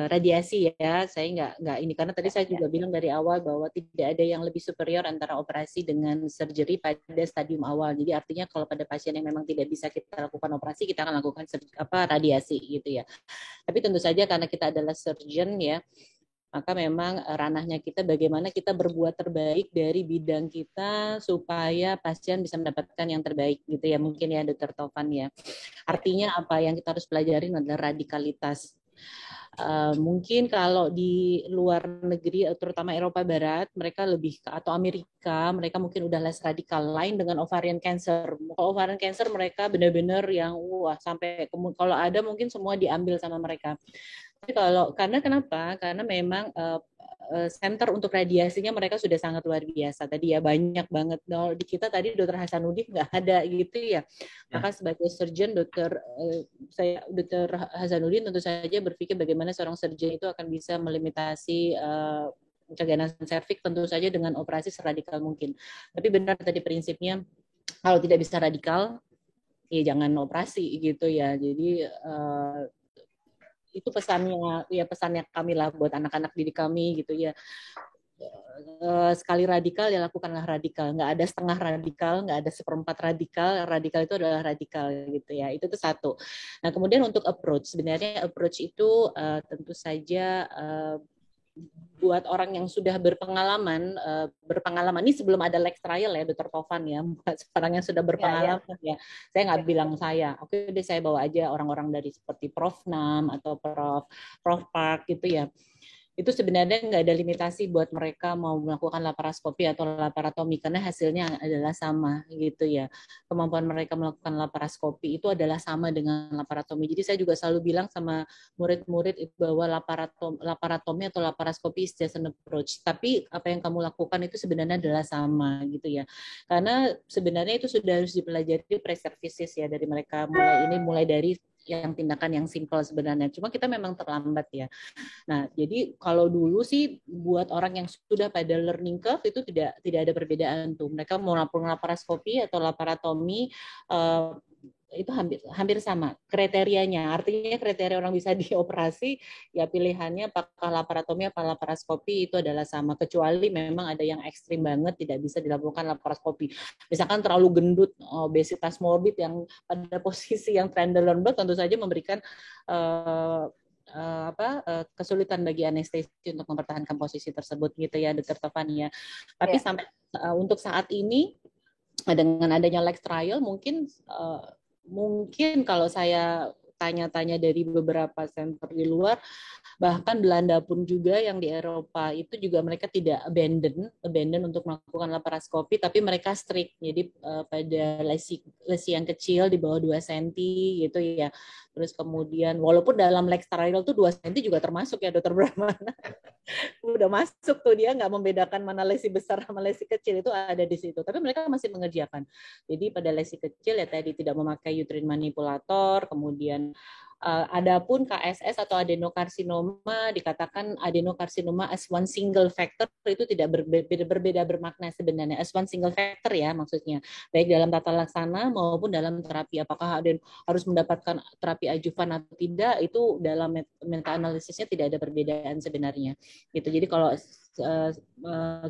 radiasi ya. Saya nggak ini karena tadi saya juga bilang dari awal bahwa tidak ada yang lebih superior antara operasi dengan surgery pada stadium awal. Jadi artinya kalau pada pasien yang memang tidak bisa kita lakukan operasi, kita akan lakukan radiasi gitu ya. Tapi tentu saja karena kita adalah surgeon ya, maka memang ranahnya kita bagaimana kita berbuat terbaik dari bidang kita supaya pasien bisa mendapatkan yang terbaik gitu ya, mungkin ya Dr. Tovan ya. Artinya apa yang kita harus pelajarin adalah radikalitas. Mungkin kalau di luar negeri, terutama Eropa Barat, mereka lebih atau Amerika, mereka mungkin udah less radikal. Lain dengan ovarian cancer. Kalau ovarian cancer mereka benar-benar yang wah sampai kalau ada mungkin semua diambil sama mereka. Tapi karena kenapa? Karena memang center untuk radiasinya mereka sudah sangat luar biasa. Tadi ya banyak banget. Di kita tadi Dr. Hasanuddin nggak ada gitu ya. Maka sebagai surgeon Dr. Hasanuddin tentu saja berpikir bagaimana seorang surgeon itu akan bisa melimitasi keganas serviks tentu saja dengan operasi seradikal mungkin. Tapi benar tadi prinsipnya kalau tidak bisa radikal ya jangan operasi gitu ya. Jadi itu pesannya kami lah buat anak-anak didik kami gitu ya. Sekali radikal ya lakukanlah radikal, nggak ada setengah radikal, nggak ada seperempat radikal itu adalah radikal gitu ya. Itu tuh satu. Nah kemudian untuk approach, sebenarnya approach itu tentu saja buat orang yang sudah berpengalaman ini sebelum ada Lex Trial ya Dr. Tovan ya, buat orang yang sudah berpengalaman ya. Saya nggak bilang oke deh saya bawa aja orang-orang dari seperti Prof. Nam atau Prof. Park gitu ya. Itu sebenarnya nggak ada limitasi buat mereka mau melakukan laparoskopi atau laparotomi karena hasilnya adalah sama gitu ya. Kemampuan mereka melakukan laparoskopi itu adalah sama dengan laparotomi. Jadi saya juga selalu bilang sama murid-murid bahwa laparotomi atau laparoskopi is just an approach. Tapi apa yang kamu lakukan itu sebenarnya adalah sama gitu ya. Karena sebenarnya itu sudah harus dipelajari pre-services ya dari mereka mulai dari yang tindakan yang simple sebenarnya. Cuma kita memang terlambat ya. Nah, jadi kalau dulu sih buat orang yang sudah pada learning curve itu tidak ada perbedaan tuh. Mereka mau laparoskopi atau laparotomi itu hampir sama kriterianya. Artinya kriteria orang bisa dioperasi ya pilihannya apakah laparotomi atau laparoskopi itu adalah sama, kecuali memang ada yang ekstrim banget tidak bisa dilakukan laparoskopi. Misalkan terlalu gendut, obesitas morbid yang pada posisi yang Trendelenburg blood tentu saja memberikan kesulitan bagi anestesi untuk mempertahankan posisi tersebut gitu ya Dr. Tovan ya. Tapi sampai untuk saat ini dengan adanya Lex Trial mungkin kalau saya tanya-tanya dari beberapa center di luar, bahkan Belanda pun juga yang di Eropa itu juga mereka tidak abandon untuk melakukan laparoskopi, tapi mereka strict. Jadi pada lesi yang kecil di bawah 2 cm gitu ya. Terus kemudian walaupun dalam Lex Trial tuh 2 cm juga termasuk ya Dr. Brahmana. Udah masuk tuh, dia nggak membedakan mana lesi besar sama lesi kecil, itu ada di situ. Tapi mereka masih mengerjakan. Jadi pada lesi kecil ya tadi tidak memakai uterine manipulator, kemudian adapun KSS atau adenokarsinoma dikatakan adenokarsinoma as one single factor itu tidak berbeda bermakna sebenarnya. As one single factor ya maksudnya. Baik dalam tata laksana maupun dalam terapi. Apakah harus mendapatkan terapi adjuvan atau tidak, itu dalam meta analisisnya tidak ada perbedaan sebenarnya. Gitu. Jadi kalau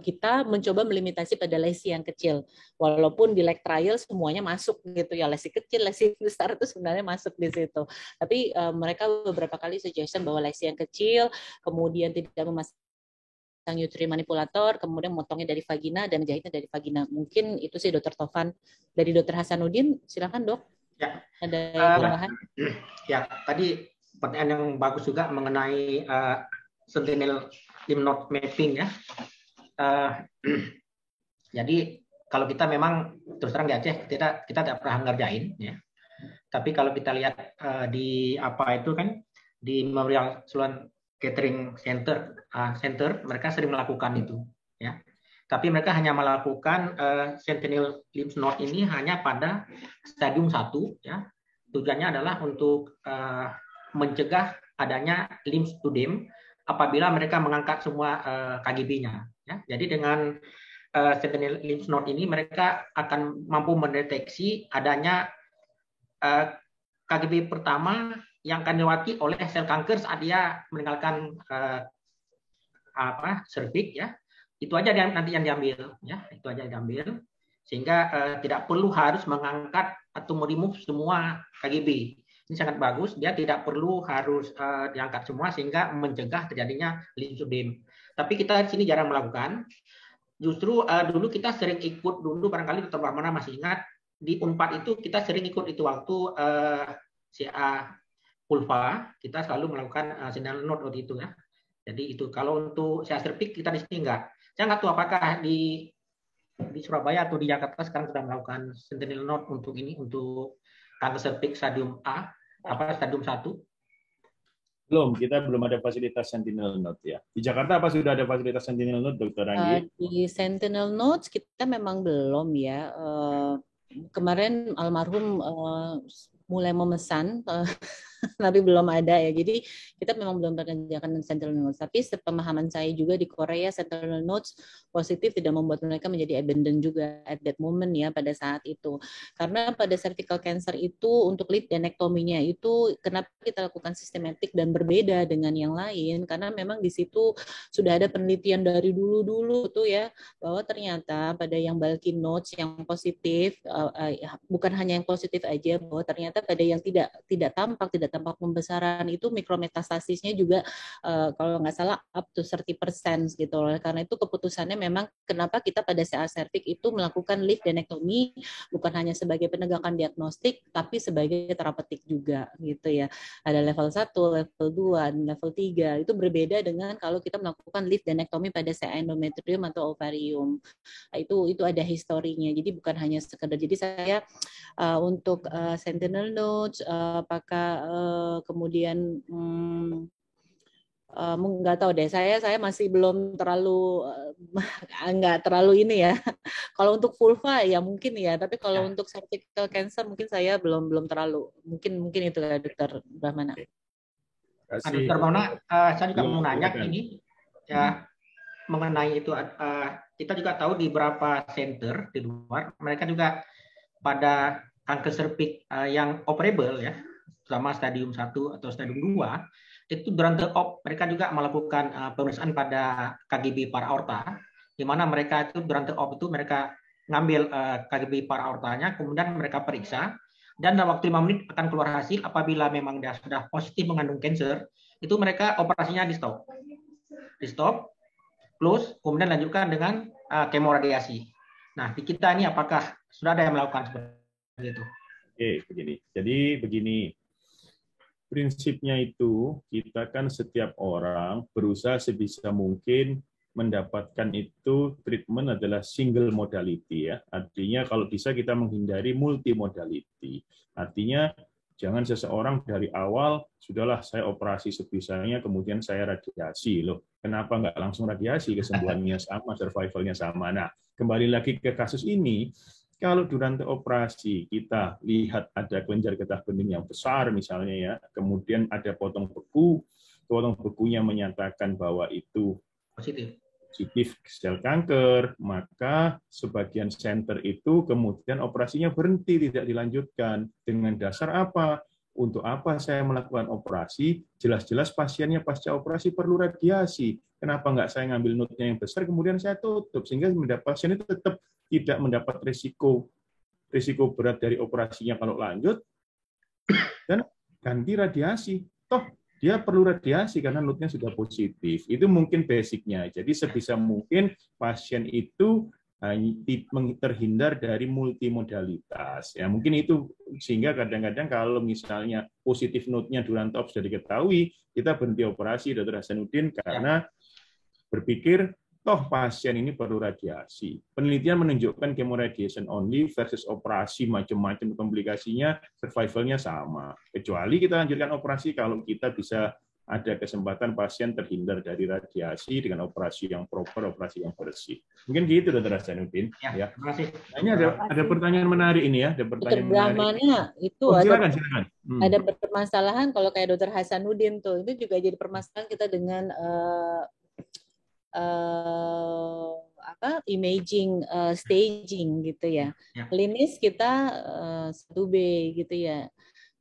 kita mencoba melimitasi pada lesi yang kecil, walaupun di Lex Trial semuanya masuk gitu ya, lesi kecil, lesi besar itu sebenarnya masuk di situ. Tapi mereka beberapa kali suggestion bahwa lesi yang kecil, kemudian tidak memasang uterine manipulator, kemudian motongnya dari vagina dan jahitnya dari vagina. Mungkin itu sih Dr. Tovan. Dari Dr. Hasanuddin, silakan dok. Ya. Ada tambahan? Ya, tadi pertanyaan yang bagus juga mengenai sentinel lymph node mapping ya. Jadi kalau kita memang terus terang di Aceh kita tidak pernah ngerjain ya. Tapi kalau kita lihat di di Memorial Sloan Kettering Center mereka sering melakukan itu ya. Tapi mereka hanya melakukan sentinel lymph node ini hanya pada stadium 1 ya. Tujuannya adalah untuk mencegah adanya lymphedema apabila mereka mengangkat semua KGB-nya. Ya. Jadi dengan sentinel lymph node ini mereka akan mampu mendeteksi adanya KGB pertama yang akan dilewati oleh sel kanker saat dia meninggalkan serviks ya. Itu aja nanti yang diambil ya, itu aja diambil sehingga tidak perlu harus mengangkat atau meremove semua KGB. Ini sangat bagus, dia tidak perlu harus diangkat semua sehingga mencegah terjadinya limfodem. Tapi kita di sini jarang melakukan. Justru dulu kita sering ikut dulu, barangkali Dr. Brahmana masih ingat, di Unpad itu kita sering ikut itu waktu CA Pulva, kita selalu melakukan sentinel node waktu itu ya. Jadi itu kalau untuk CA Serpik kita di sini enggak. Saya nggak tahu apakah di Surabaya atau di Jakarta sekarang sudah melakukan sentinel node untuk ini, untuk kanker serviks stadium stadium 1. Kita belum ada fasilitas sentinel node ya. Di Jakarta apa sudah ada fasilitas sentinel node, Dr. Anggi? Di sentinel nodes kita memang belum ya. Kemarin almarhum mulai memesan, tapi belum ada ya. Jadi kita memang belum mengerjakan sentinel nodes. Tapi sepemahaman saya juga di Korea sentinel nodes positif tidak membuat mereka menjadi abandon juga at that moment ya, pada saat itu. Karena pada cervical cancer itu untuk leaddenectomy-nya itu kenapa kita lakukan sistematik dan berbeda dengan yang lain, karena memang di situ sudah ada penelitian dari dulu tuh ya, bahwa ternyata pada yang bulky nodes yang positif, bukan hanya yang positif aja, bahwa ternyata pada yang tidak tampak pembesaran itu mikrometastasisnya juga kalau nggak salah up to 30% gitu. Karena itu keputusannya memang kenapa kita pada CA cervix itu melakukan leaddenectomy bukan hanya sebagai penegakan diagnostik tapi sebagai terapeutik juga gitu ya. Ada level 1, level 2, dan level 3. Itu berbeda dengan kalau kita melakukan leaddenectomy pada CA endometrium atau ovarium. Itu ada historinya. Jadi bukan hanya sekedar. Jadi saya untuk sentinel nodes apakah kemudian nggak tahu deh, saya masih belum terlalu nggak terlalu ini ya. Kalau untuk vulva ya mungkin ya, tapi kalau untuk cervical cancer mungkin saya belum terlalu, mungkin itu ya Dokter Brahmana. Dokter Brahmana, saya juga mau nanya ini ya mengenai itu. Kita juga tahu di beberapa center di luar mereka juga pada kanker serviks yang operable ya, selama stadium 1 atau stadium 2, itu during the op mereka juga melakukan pemeriksaan pada KGB para-aorta, di mana mereka itu during the op itu mereka ngambil KGB para-aortanya, kemudian mereka periksa, dan dalam waktu 5 menit akan keluar hasil. Apabila memang dia sudah positif mengandung cancer, itu mereka operasinya di stop, close, kemudian lanjutkan dengan kemoradiasi. Nah, di kita ini apakah sudah ada yang melakukan seperti itu? Oke, begini. Jadi begini, prinsipnya itu kita kan setiap orang berusaha sebisa mungkin mendapatkan itu treatment adalah single modality ya. Artinya kalau bisa kita menghindari multimodality. Artinya jangan seseorang dari awal sudahlah saya operasi sebisanya kemudian saya radiasi loh. Kenapa nggak langsung radiasi, kesembuhannya sama, survivalnya sama. Nah, kembali lagi ke kasus ini. Kalau durante operasi kita lihat ada kelenjar getah bening yang besar misalnya ya, kemudian ada potong bekunya menyatakan bahwa itu positif sel kanker, maka sebagian center itu kemudian operasinya berhenti, tidak dilanjutkan. Dengan dasar apa? Untuk apa saya melakukan operasi? Jelas-jelas pasiennya pasca operasi perlu radiasi. Kenapa nggak saya ngambil node-nya yang besar, kemudian saya tutup, sehingga pasien itu tetap tidak mendapat risiko berat dari operasinya kalau lanjut, dan ganti radiasi. Toh dia perlu radiasi karena node-nya sudah positif. Itu mungkin basicnya. Jadi sebisa mungkin pasien itu terhindar dari multimodalitas. Ya mungkin itu sehingga kadang-kadang kalau misalnya positif node-nya durante op sudah diketahui, kita berhenti operasi Dr. Hasanuddin karena berpikir toh pasien ini perlu radiasi. Penelitian menunjukkan chemoradiation only versus operasi macam-macam komplikasinya, survivalnya sama. Kecuali kita lanjutkan operasi kalau kita bisa ada kesempatan pasien terhindar dari radiasi dengan operasi yang proper, operasi yang bersih. Mungkin gitu, Dr. Hasanuddin. Ya. Terima kasih. Nah, ini ada pertanyaan menarik ini ya. Ada pertanyaan menarik. Itu silakan. Ada permasalahan kalau kayak Dr. Hasanuddin tuh, itu juga jadi permasalahan kita dengan imaging staging gitu ya. Klinis kita 1B gitu ya.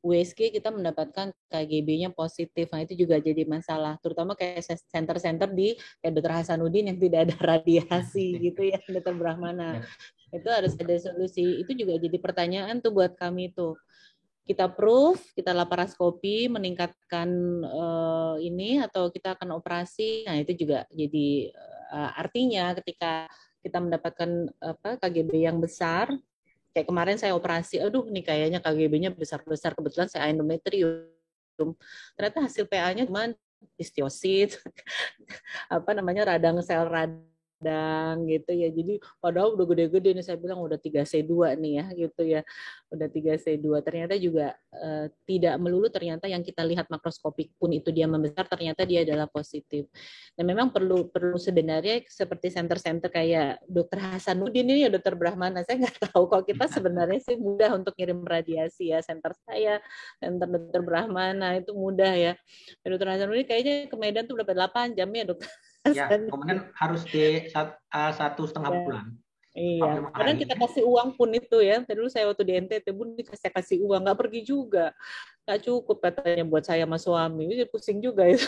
USG kita mendapatkan KGB-nya positif. Nah, itu juga jadi masalah, terutama kayak center-center di kayak Dr. Hasanuddin yang tidak ada radiasi gitu ya, Dr. Brahmana. Itu harus ada solusi. Itu juga jadi pertanyaan tuh buat kami tuh. Kita proof, kita laparoskopi, meningkatkan ini, atau kita akan operasi. Nah, itu juga jadi artinya ketika kita mendapatkan KGB yang besar, kayak kemarin saya operasi, aduh nih kayaknya KGB-nya besar-besar, kebetulan saya endometrium. Ternyata hasil PA-nya cuma histiosit, radang sel radang gitu ya. Jadi padahal udah gede-gede nih, saya bilang udah 3C2 nih ya gitu ya. Udah 3C2. Ternyata juga tidak melulu ternyata yang kita lihat makroskopik pun itu dia membesar, ternyata dia adalah positif. Dan memang perlu sebenarnya seperti center-center kayak Dr. Hasanuddin ini ya, Dr. Brahmana. Saya nggak tahu kok, kita sebenarnya sih mudah untuk ngirim radiasi ya. Center saya, center Dr. Brahmana itu mudah ya. Dr. Hasanuddin kayaknya ke Medan tuh berapa 8 jam ya, Dr. Ya, kemudian harus di 1,5 bulan. Iya, karena kita kasih uang pun itu ya. Tadi dulu saya waktu di NTT, Bun, kasih uang, nggak pergi juga. Nggak cukup katanya buat saya sama suami. Ini pusing juga itu.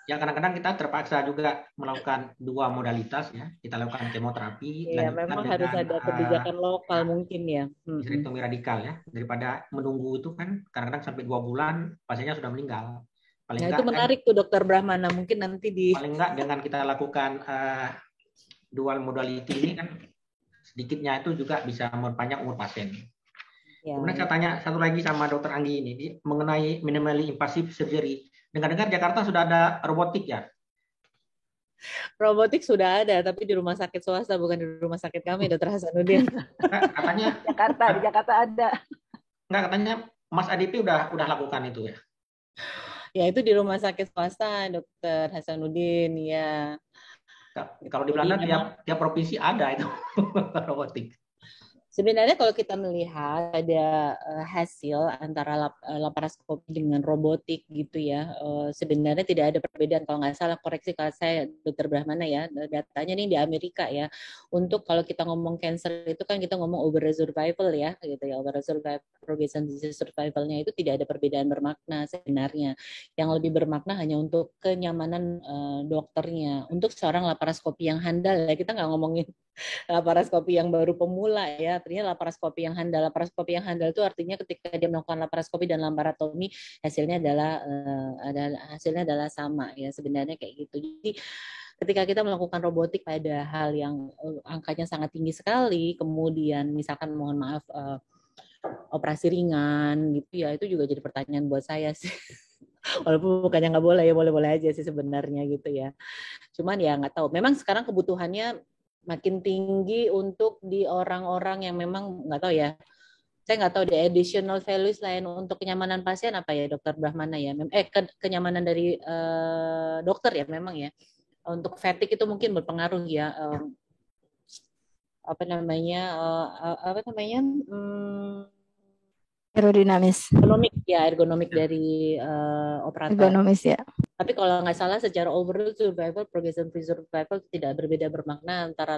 Ya, kadang-kadang kita terpaksa juga melakukan 2 modalitas ya. Kita lakukan kemoterapi. Iya, memang harus ada kebijakan lokal mungkin ya. Histerektomi radikal ya. Daripada menunggu itu kan, kadang-kadang sampai 2 bulan pasiennya sudah meninggal. Paling itu menarik tuh Dr. Brahmana, mungkin nanti paling enggak dengan kita lakukan dual modality ini kan sedikitnya itu juga bisa memperpanjang umur pasien. Ya. Kemudian saya tanya satu lagi sama Dr. Anggi ini mengenai minimally invasive surgery. Dengar-dengar Jakarta sudah ada robotik ya? Robotik sudah ada, tapi di rumah sakit swasta, bukan di rumah sakit kami, Dr. Hasanuddin. Katanya di Jakarta ada. Enggak, katanya Mas ADP udah lakukan itu ya? Ya, itu di rumah sakit swasta, Dr. Hasanuddin, ya. Kalau di Belanda tiap provinsi ada itu robotik. Sebenarnya kalau kita melihat ada hasil antara laparoskopi dengan robotik gitu ya, sebenarnya tidak ada perbedaan. Kalau nggak salah, koreksi kalau saya Dr. Brahmana ya, datanya nih di Amerika ya. Untuk kalau kita ngomong cancer itu kan kita ngomong overall survival ya, gitu ya. Overall survival, progression disease survivalnya itu tidak ada perbedaan bermakna sebenarnya. Yang lebih bermakna hanya untuk kenyamanan dokternya. Untuk seorang laparoskopi yang handal ya, kita nggak ngomongin laparoskopi yang baru pemula ya, artinya laparoskopi yang handal. Laparoskopi yang handal itu artinya ketika dia melakukan laparoskopi dan laparotomi hasilnya adalah sama ya, sebenarnya kayak gitu. Jadi ketika kita melakukan robotik pada hal yang angkanya sangat tinggi sekali, kemudian misalkan mohon maaf operasi ringan gitu ya, itu juga jadi pertanyaan buat saya sih. Walaupun bukannya nggak boleh ya, boleh-boleh aja sih sebenarnya gitu ya. Cuman ya nggak tahu. Memang sekarang kebutuhannya makin tinggi untuk di orang-orang yang memang nggak tahu ya. Saya nggak tahu di additional values lain untuk kenyamanan pasien apa ya, Dokter Brahmana ya. Kenyamanan dari dokter ya memang ya. Untuk fatigue itu mungkin berpengaruh ya. Aerodinamis. Ergonomik dari operator. Ergonomis ya. Tapi kalau nggak salah secara overall survival, progression free survival tidak berbeda bermakna antara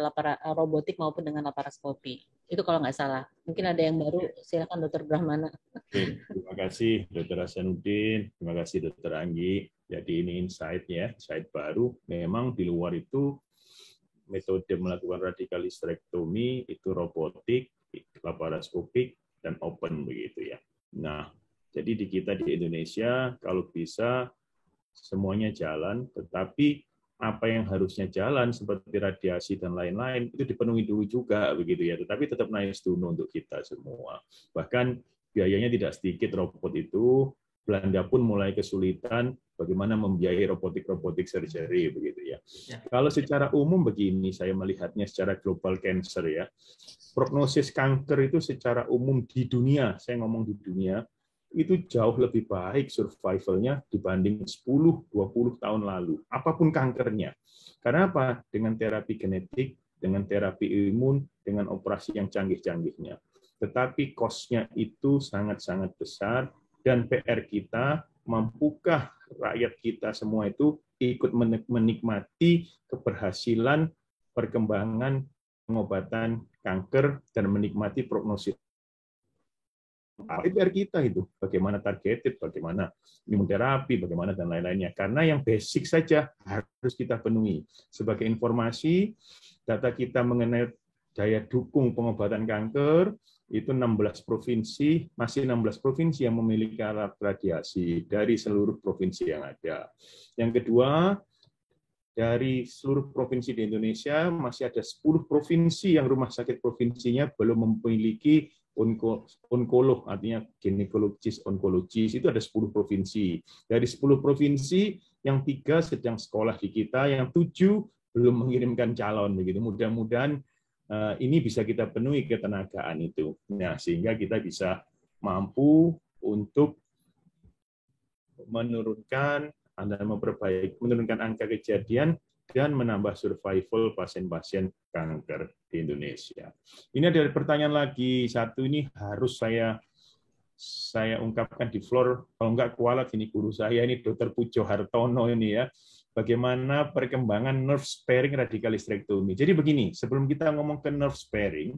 robotik maupun dengan laparoskopi. Itu kalau nggak salah. Mungkin ada yang baru, silakan Dr. Brahmana. Oke, terima kasih Dr. Hasanuddin, terima kasih Dr. Anggi. Jadi ini insight baru. Memang di luar itu metode melakukan radikal histerektomi itu robotik, laparoskopik, dan open begitu ya. Nah, jadi di kita di Indonesia kalau bisa semuanya jalan, tetapi apa yang harusnya jalan seperti radiasi dan lain-lain itu dipenuhi dulu juga begitu ya. Tetapi tetap nice to know untuk kita semua. Bahkan biayanya tidak sedikit robot itu. Belanda pun mulai kesulitan bagaimana membiayai robotik surgery begitu ya. Kalau secara umum begini saya melihatnya secara global cancer ya. Prognosis kanker itu secara umum di dunia, saya ngomong di dunia, itu jauh lebih baik survivalnya dibanding 10-20 tahun lalu. Apapun kankernya. Karena apa? Dengan terapi genetik, dengan terapi imun, dengan operasi yang canggih-canggihnya. Tetapi cost-nya itu sangat-sangat besar, dan PR kita, mampukah rakyat kita semua itu ikut menikmati keberhasilan perkembangan pengobatan kanker dan menikmati prognosis itu PR kita itu, bagaimana targeted, bagaimana imunoterapi, bagaimana dan lain-lainnya. Karena yang basic saja harus kita penuhi. Sebagai informasi, data kita mengenai daya dukung pengobatan kanker itu 16 provinsi, masih 16 provinsi yang memiliki alat radiasi dari seluruh provinsi yang ada. Yang kedua, dari seluruh provinsi di Indonesia masih ada 10 provinsi yang rumah sakit provinsinya belum memiliki onkolog, artinya ginekologis, onkologis, itu ada 10 provinsi. Dari 10 provinsi, yang 3 sedang sekolah di kita, yang 7 belum mengirimkan calon. Begitu. Mudah-mudahan ini bisa kita penuhi ketenagaan itu. Nah, sehingga kita bisa mampu untuk menurunkan angka kejadian dan menambah survival pasien-pasien kanker di Indonesia. Ini ada pertanyaan lagi, satu ini harus saya ungkapkan di floor, kalau enggak kualat ini guru saya, ini Dr. Pujo Hartono ini ya, bagaimana perkembangan nerve sparing radikal hysterektomi. Jadi begini, sebelum kita ngomong ke nerve sparing,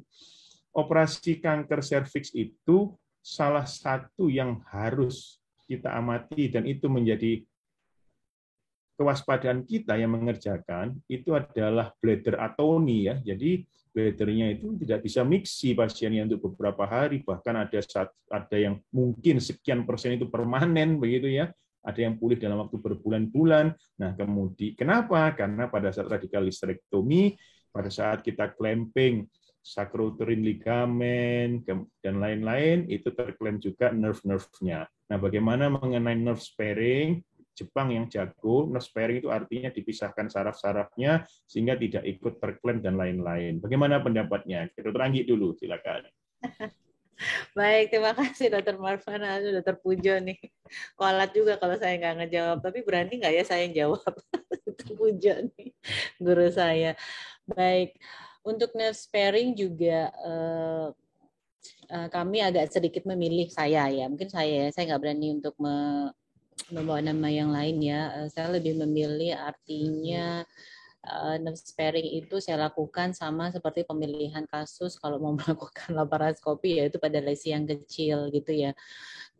operasi kanker serviks itu salah satu yang harus kita amati dan itu menjadi kewaspadaan kita yang mengerjakan itu adalah bladder atony ya. Jadi bladdernya itu tidak bisa miksi pasiennya untuk beberapa hari, bahkan ada yang mungkin sekian persen itu permanen begitu ya. Ada yang pulih dalam waktu berbulan-bulan. Nah, kemudian kenapa? Karena pada saat radikal hysterektomi, pada saat kita clamping sacrouterine ligamen dan lain-lain itu terklaim juga nerve-nerve-nya. Nah, bagaimana mengenai nerve sparing? Jepang yang jago, nerve sparing itu artinya dipisahkan saraf-sarafnya sehingga tidak ikut terklaim dan lain-lain. Bagaimana pendapatnya? Dr. Anggi dulu, silakan. Baik, terima kasih Dr. Marvana, Dr. Pujo nih. Kualat juga kalau saya nggak ngejawab, tapi berani nggak ya saya yang jawab? Dr. Pujo nih, guru saya. Baik, untuk nerve sparing juga kami agak sedikit memilih saya ya. Mungkin saya nggak berani untuk membawa nama yang lain ya. Saya lebih memilih artinya nerve sparing itu saya lakukan sama seperti pemilihan kasus kalau mau melakukan laparoskopi yaitu pada lesi yang kecil gitu ya.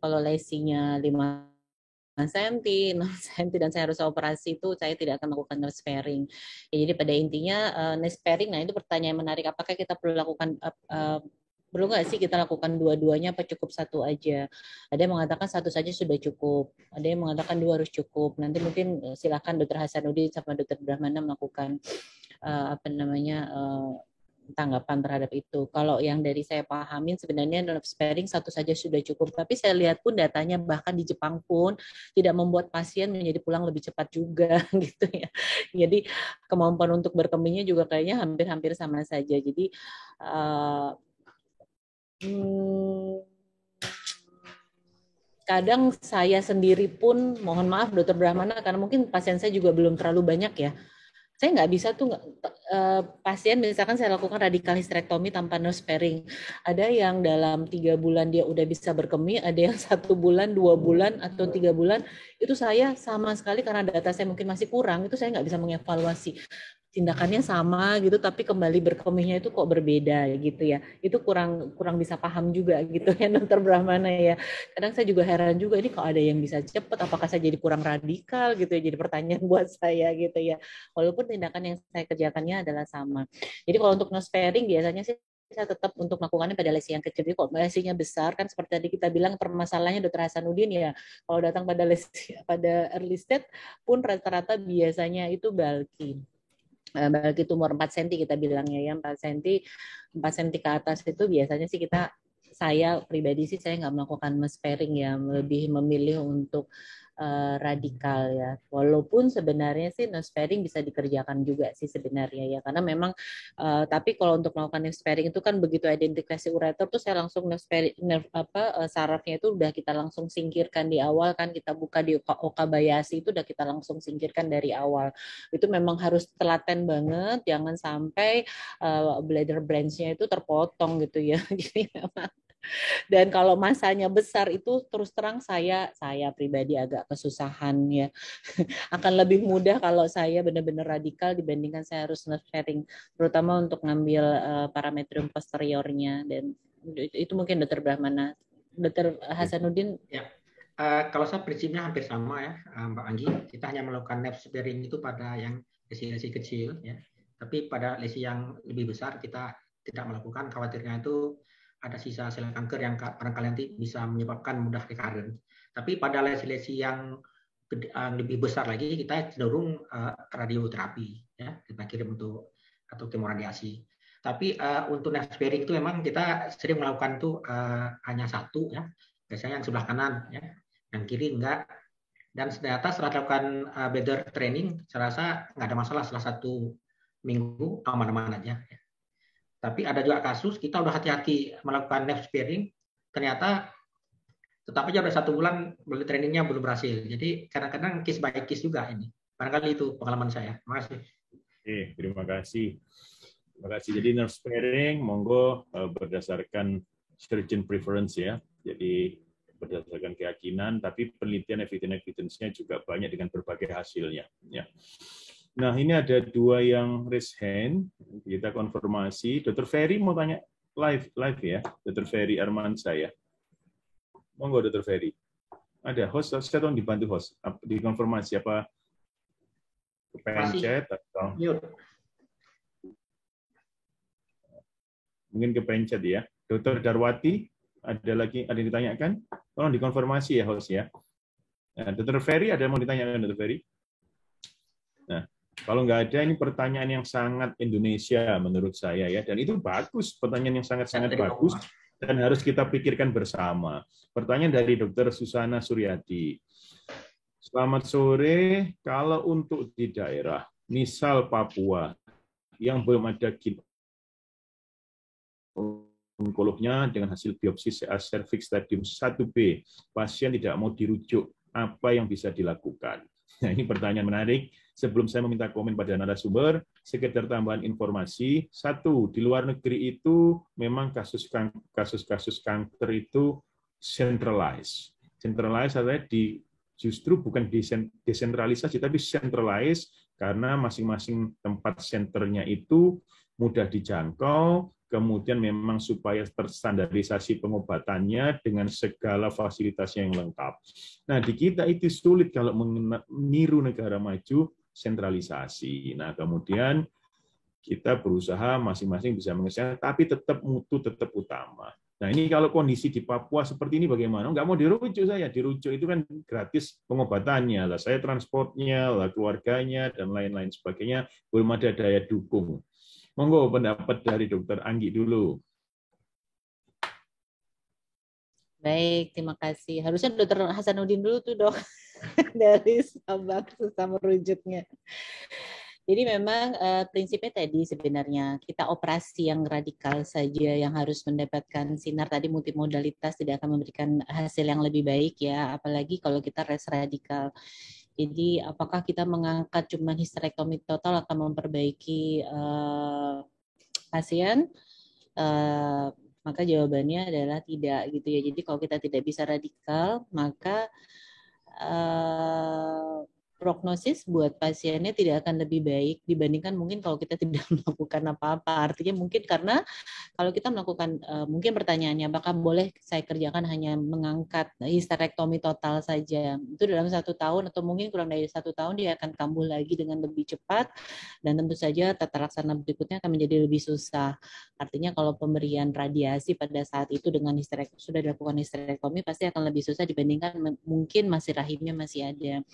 Kalau lesinya 5 cm, 6 cm dan saya harus operasi itu saya tidak akan melakukan nerve sparing. Ya, jadi pada intinya nerve sparing, nah itu pertanyaan menarik, apakah kita perlu lakukan perlu nggak sih kita lakukan dua-duanya apa cukup satu aja? Ada yang mengatakan satu saja sudah cukup, ada yang mengatakan 2 harus cukup. Nanti mungkin silakan Dr. Hasanuddin sama Dr. Brahmana melakukan tanggapan terhadap itu. Kalau yang dari saya pahamin sebenarnya nerve sparing satu saja sudah cukup. Tapi saya lihat pun datanya bahkan di Jepang pun tidak membuat pasien menjadi pulang lebih cepat juga gitu ya. Jadi kemampuan untuk berkembangnya juga kayaknya hampir-hampir sama saja. Jadi kadang saya sendiri pun, mohon maaf Dr. Brahmana, karena mungkin pasien saya juga belum terlalu banyak ya. Saya nggak bisa tuh pasien misalkan saya lakukan radikal hysterektomi tanpa nerve sparing. Ada yang dalam 3 bulan dia udah bisa berkemih, ada yang 1 bulan, 2 bulan, atau 3 bulan. Itu saya sama sekali karena data saya mungkin masih kurang, itu saya nggak bisa mengevaluasi. Tindakannya sama gitu tapi kembali berkemihnya itu kok berbeda gitu ya. Itu kurang bisa paham juga gitu ya Dr. Brahmana ya. Kadang saya juga heran juga ini kok ada yang bisa cepat, apakah saya jadi kurang radikal gitu ya, jadi pertanyaan buat saya gitu ya. Walaupun tindakan yang saya kerjakannya adalah sama. Jadi kalau untuk nerve sparing biasanya sih saya tetap untuk melakukannya pada lesi yang kecil. Jadi kalau lesinya besar kan seperti tadi kita bilang permasalahannya Dr. Hasanuddin ya. Kalau datang pada lesi pada early stage pun rata-rata biasanya itu bulky tumor 4 cm kita bilangnya ya, 4 cm ke atas itu biasanya sih saya pribadi sih saya nggak melakukan nerve sparing ya, lebih memilih untuk radikal ya. Walaupun sebenarnya sih nerve sparing bisa dikerjakan juga sih sebenarnya ya, karena memang tapi kalau untuk melakukan nerve sparing itu kan begitu identifikasi ureter tuh saya langsung sarafnya itu udah kita langsung singkirkan di awal kan, kita buka di Okabayashi itu udah kita langsung singkirkan dari awal. Itu memang harus telaten banget, jangan sampai bladder branch-nya itu terpotong gitu ya. Jadi memang. Dan kalau masanya besar itu terus terang saya pribadi agak kesusahan ya. Akan lebih mudah kalau saya benar-benar radikal dibandingkan saya harus nerve sparing, terutama untuk ngambil parametrium posteriornya. Dan itu mungkin Dr. Brahmana Dr. Hasanuddin? Ya, kalau saya prinsipnya hampir sama ya, Mbak Anggi. Kita hanya melakukan nap sparing itu pada yang lesi-lesi kecil, ya. Tapi pada lesi yang lebih besar kita tidak melakukan. Khawatirnya itu ada sisa sel kanker yang barangkali nanti bisa menyebabkan mudah recurrent. Tapi pada lesi-lesi yang lebih besar lagi kita cenderung radioterapi, ya. Kita kirim untuk atau kemoradiasi. Tapi untuk nap sparing itu memang kita sering melakukan tuh hanya satu, ya. Biasanya yang sebelah kanan, ya, yang kiri enggak. Dan ternyata setelah dilakukan bladder training, saya rasa nggak ada masalah, setelah 1 minggu aman-aman aja. Tapi ada juga kasus kita udah hati-hati melakukan nap sparing, ternyata tetap aja udah 1 bulan bladder trainingnya belum berhasil. Jadi kadang-kadang case by case juga ini. Barangkali itu pengalaman saya. Terima kasih. Oke, terima kasih. Terima kasih. Jadi nap sparing, monggo berdasarkan surgeon preference ya. Jadi berdasarkan keyakinan, tapi penelitian evidence-nya juga banyak dengan berbagai hasilnya. Ya. Nah, ini ada 2 yang raise hand. Kita konfirmasi. Dr. Ferry mau tanya live ya. Dr. Ferry Armansyah ya. Monggo Dr. Ferry. Ada host, saya tolong dibantu host. Dikonfirmasi apa kepencet atau mungkin kepencet ya. Dr. Darwati, ada yang ditanyakan? Tolong dikonfirmasi ya host ya. Nah, Dr. Ferry ada yang mau ditanyakan Dr. Ferry? Nah, kalau nggak ada, ini pertanyaan yang sangat Indonesia menurut saya ya, dan itu bagus, pertanyaan yang sangat-sangat bagus dan harus kita pikirkan bersama. Pertanyaan dari Dr. Susana Suryadi. Selamat sore, kalau untuk di daerah, misal Papua, yang belum ada onkolognya dengan hasil biopsi CA cervix stadium 1B, pasien tidak mau dirujuk, apa yang bisa dilakukan? Nah, ini pertanyaan menarik. Sebelum saya meminta komen pada narasumber, sekedar tambahan informasi. 1, di luar negeri itu memang kasus-kasus kanker itu centralized. Centralized adalah justru bukan desentralisasi, tapi centralized karena masing-masing tempat senternya itu mudah dijangkau, kemudian memang supaya terstandarisasi pengobatannya dengan segala fasilitasnya yang lengkap. Nah, di kita itu sulit kalau meniru negara maju sentralisasi. Nah, kemudian kita berusaha masing-masing bisa mengejar, tapi tetap mutu tetap utama. Nah, ini kalau kondisi di Papua seperti ini bagaimana? Nggak mau dirujuk saya. Dirujuk itu kan gratis pengobatannya. Lah, saya transportnya, lah keluarganya, dan lain-lain sebagainya. Belum ada daya dukung. Monggo pendapat dari Dr. Anggi dulu. Baik, terima kasih. Harusnya Dr. Hasanuddin dulu tuh dok, dari Sabang susah merujuknya. Jadi memang prinsipnya tadi sebenarnya kita operasi yang radikal saja yang harus mendapatkan sinar tadi multimodalitas tidak akan memberikan hasil yang lebih baik ya, apalagi kalau kita res radikal. Jadi apakah kita mengangkat cuma histerektomi total akan memperbaiki pasien? Maka jawabannya adalah tidak gitu ya. Jadi kalau kita tidak bisa radikal, maka prognosis buat pasiennya tidak akan lebih baik dibandingkan mungkin kalau kita tidak melakukan apa-apa. Artinya mungkin karena kalau kita melakukan, mungkin pertanyaannya apakah boleh saya kerjakan hanya mengangkat histerektomi total saja. Itu dalam 1 tahun atau mungkin kurang dari 1 tahun dia akan kambuh lagi dengan lebih cepat dan tentu saja tata laksana berikutnya akan menjadi lebih susah. Artinya kalau pemberian radiasi pada saat itu dengan sudah dilakukan histerektomi pasti akan lebih susah dibandingkan mungkin masih rahimnya masih ada.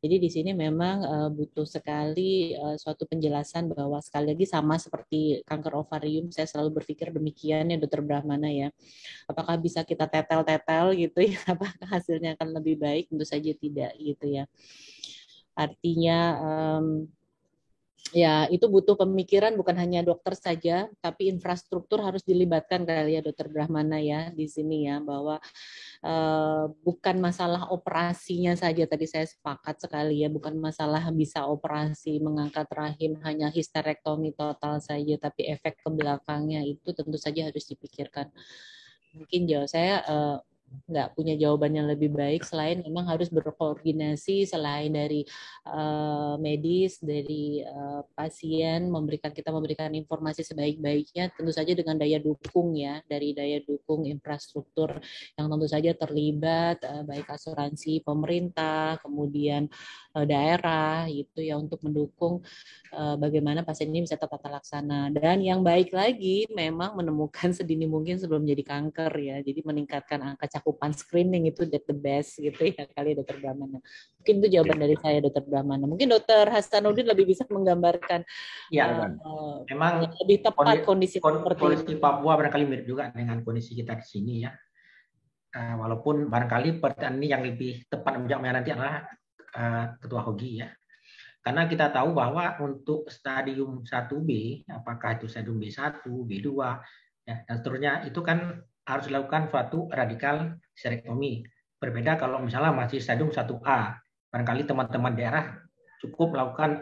Jadi di sini memang butuh sekali suatu penjelasan bahwa sekali lagi sama seperti kanker ovarium, saya selalu berpikir demikian ya Dr. Brahmana ya. Apakah bisa kita tetel-tetel gitu ya? Apakah hasilnya akan lebih baik? Tentu saja tidak gitu ya. Artinya ya itu butuh pemikiran bukan hanya dokter saja, tapi infrastruktur harus dilibatkan kali ya Dr. Brahmana ya di sini ya, bahwa bukan masalah operasinya saja, tadi saya sepakat sekali ya, bukan masalah bisa operasi mengangkat rahim hanya histerektomi total saja, tapi efek ke belakangnya itu tentu saja harus dipikirkan. Mungkin jawab saya nggak punya jawaban yang lebih baik selain memang harus berkoordinasi selain dari medis, dari pasien, kita memberikan informasi sebaik-baiknya, tentu saja dengan daya dukung ya, dari daya dukung infrastruktur yang tentu saja terlibat, baik asuransi pemerintah, kemudian daerah gitu ya, untuk mendukung bagaimana pasien ini bisa tetap terlaksana. Dan yang baik lagi memang menemukan sedini mungkin sebelum jadi kanker ya, jadi meningkatkan angka cakupan screening itu the best gitu ya kali Dokter Brahmana. Mungkin itu jawaban dari saya Dokter Brahmana. Mungkin Dokter Hasanuddin lebih bisa menggambarkan memang lebih tepat kondisi Papua barangkali mirip juga dengan kondisi kita di sini ya. Walaupun barangkali pertanyaan ini yang lebih tepat menjawabnya nanti adalah Ketua Hogi ya. Karena kita tahu bahwa untuk stadium 1B, apakah itu stadium B1, B2, ya, dan seterusnya, itu kan harus dilakukan suatu radikal histerektomi. Berbeda kalau misalnya masih stadium 1A. Barangkali teman-teman daerah cukup melakukan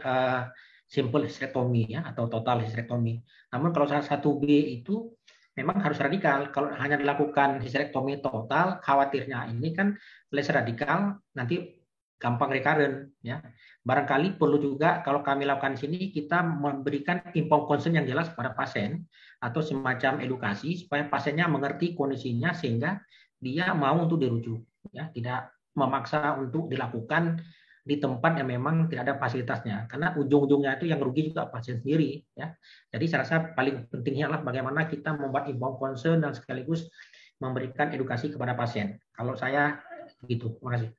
simple histerektomi ya, atau total histerektomi. Namun kalau 1B itu memang harus radikal. Kalau hanya dilakukan histerektomi total, khawatirnya ini kan less radikal, nanti gampang recurrent ya. Barangkali perlu juga kalau kami lakukan di sini kita memberikan informed consent yang jelas kepada pasien atau semacam edukasi supaya pasiennya mengerti kondisinya sehingga dia mau untuk dirujuk ya, tidak memaksa untuk dilakukan di tempat yang memang tidak ada fasilitasnya, karena ujung-ujungnya itu yang rugi juga pasien sendiri ya. Jadi saya rasa paling pentingnya adalah bagaimana kita membuat informed consent dan sekaligus memberikan edukasi kepada pasien. Kalau saya begitu. Terima kasih.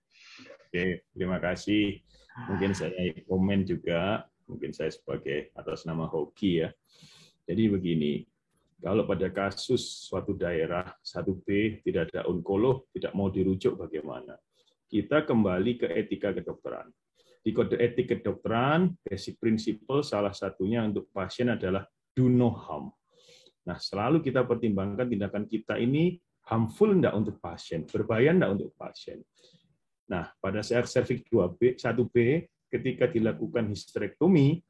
Oke, terima kasih. Mungkin saya komen juga, mungkin saya sebagai atas nama Hoki ya. Jadi begini, kalau pada kasus suatu daerah 1B tidak ada onkolog, tidak mau dirujuk bagaimana? Kita kembali ke etika kedokteran. Di kode etik kedokteran, basic principle salah satunya untuk pasien adalah do no harm. Nah, selalu kita pertimbangkan tindakan kita ini harmful enggak untuk pasien, berbahaya enggak untuk pasien. Nah, pada saat cervix 1B, ketika dilakukan histerektomi,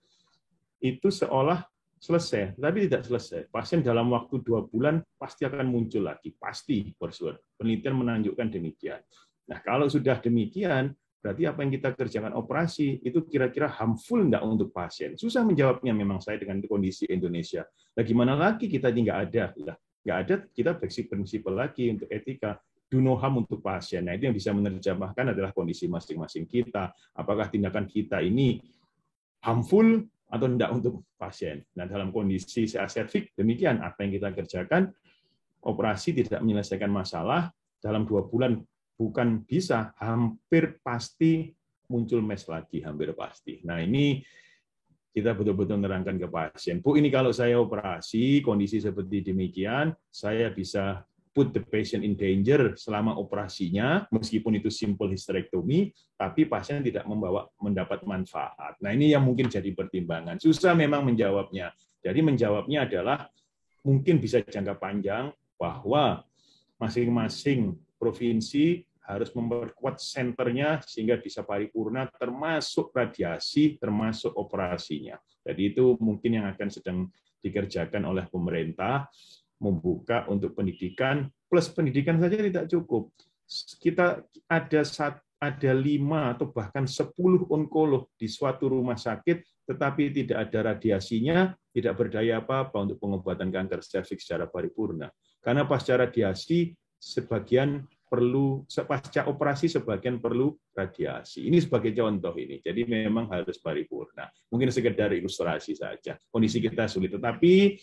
itu seolah selesai, tapi tidak selesai. Pasien dalam waktu 2 bulan pasti akan muncul lagi, pasti, for sure. Penelitian menunjukkan demikian. Nah, kalau sudah demikian, berarti apa yang kita kerjakan operasi, itu kira-kira harmful enggak untuk pasien? Susah menjawabnya memang saya dengan kondisi Indonesia. Nah, gimana lagi kita ini nggak ada? Nggak ada, kita basic principle lagi untuk etika. Do no harm untuk pasien. Nah, itu yang bisa menerjemahkan adalah kondisi masing-masing kita. Apakah tindakan kita ini harmful atau tidak untuk pasien. Nah, dalam kondisi cervix, demikian apa yang kita kerjakan, operasi tidak menyelesaikan masalah, dalam 2 bulan bukan bisa, hampir pasti muncul mes lagi, hampir pasti. Nah, ini kita betul-betul menerangkan ke pasien. Bu, ini kalau saya operasi, kondisi seperti demikian, saya bisa put the patient in danger selama operasinya, meskipun itu simple hysterectomy, tapi pasien tidak mendapat manfaat. Nah, ini yang mungkin jadi pertimbangan. Susah memang menjawabnya. Jadi menjawabnya adalah mungkin bisa jangka panjang bahwa masing-masing provinsi harus memperkuat senternya sehingga bisa paripurna, termasuk radiasi, termasuk operasinya. Jadi itu mungkin yang akan sedang dikerjakan oleh pemerintah, membuka untuk pendidikan, plus pendidikan saja tidak cukup. Kita ada 5 atau bahkan 10 onkolog di suatu rumah sakit, tetapi tidak ada radiasinya, tidak berdaya apa-apa untuk pengobatan kanker serviks secara paripurna. Karena pasca radiasi, pasca operasi sebagian perlu radiasi. Ini sebagai contoh ini. Jadi memang harus paripurna. Mungkin sekedar ilustrasi saja. Kondisi kita sulit, tetapi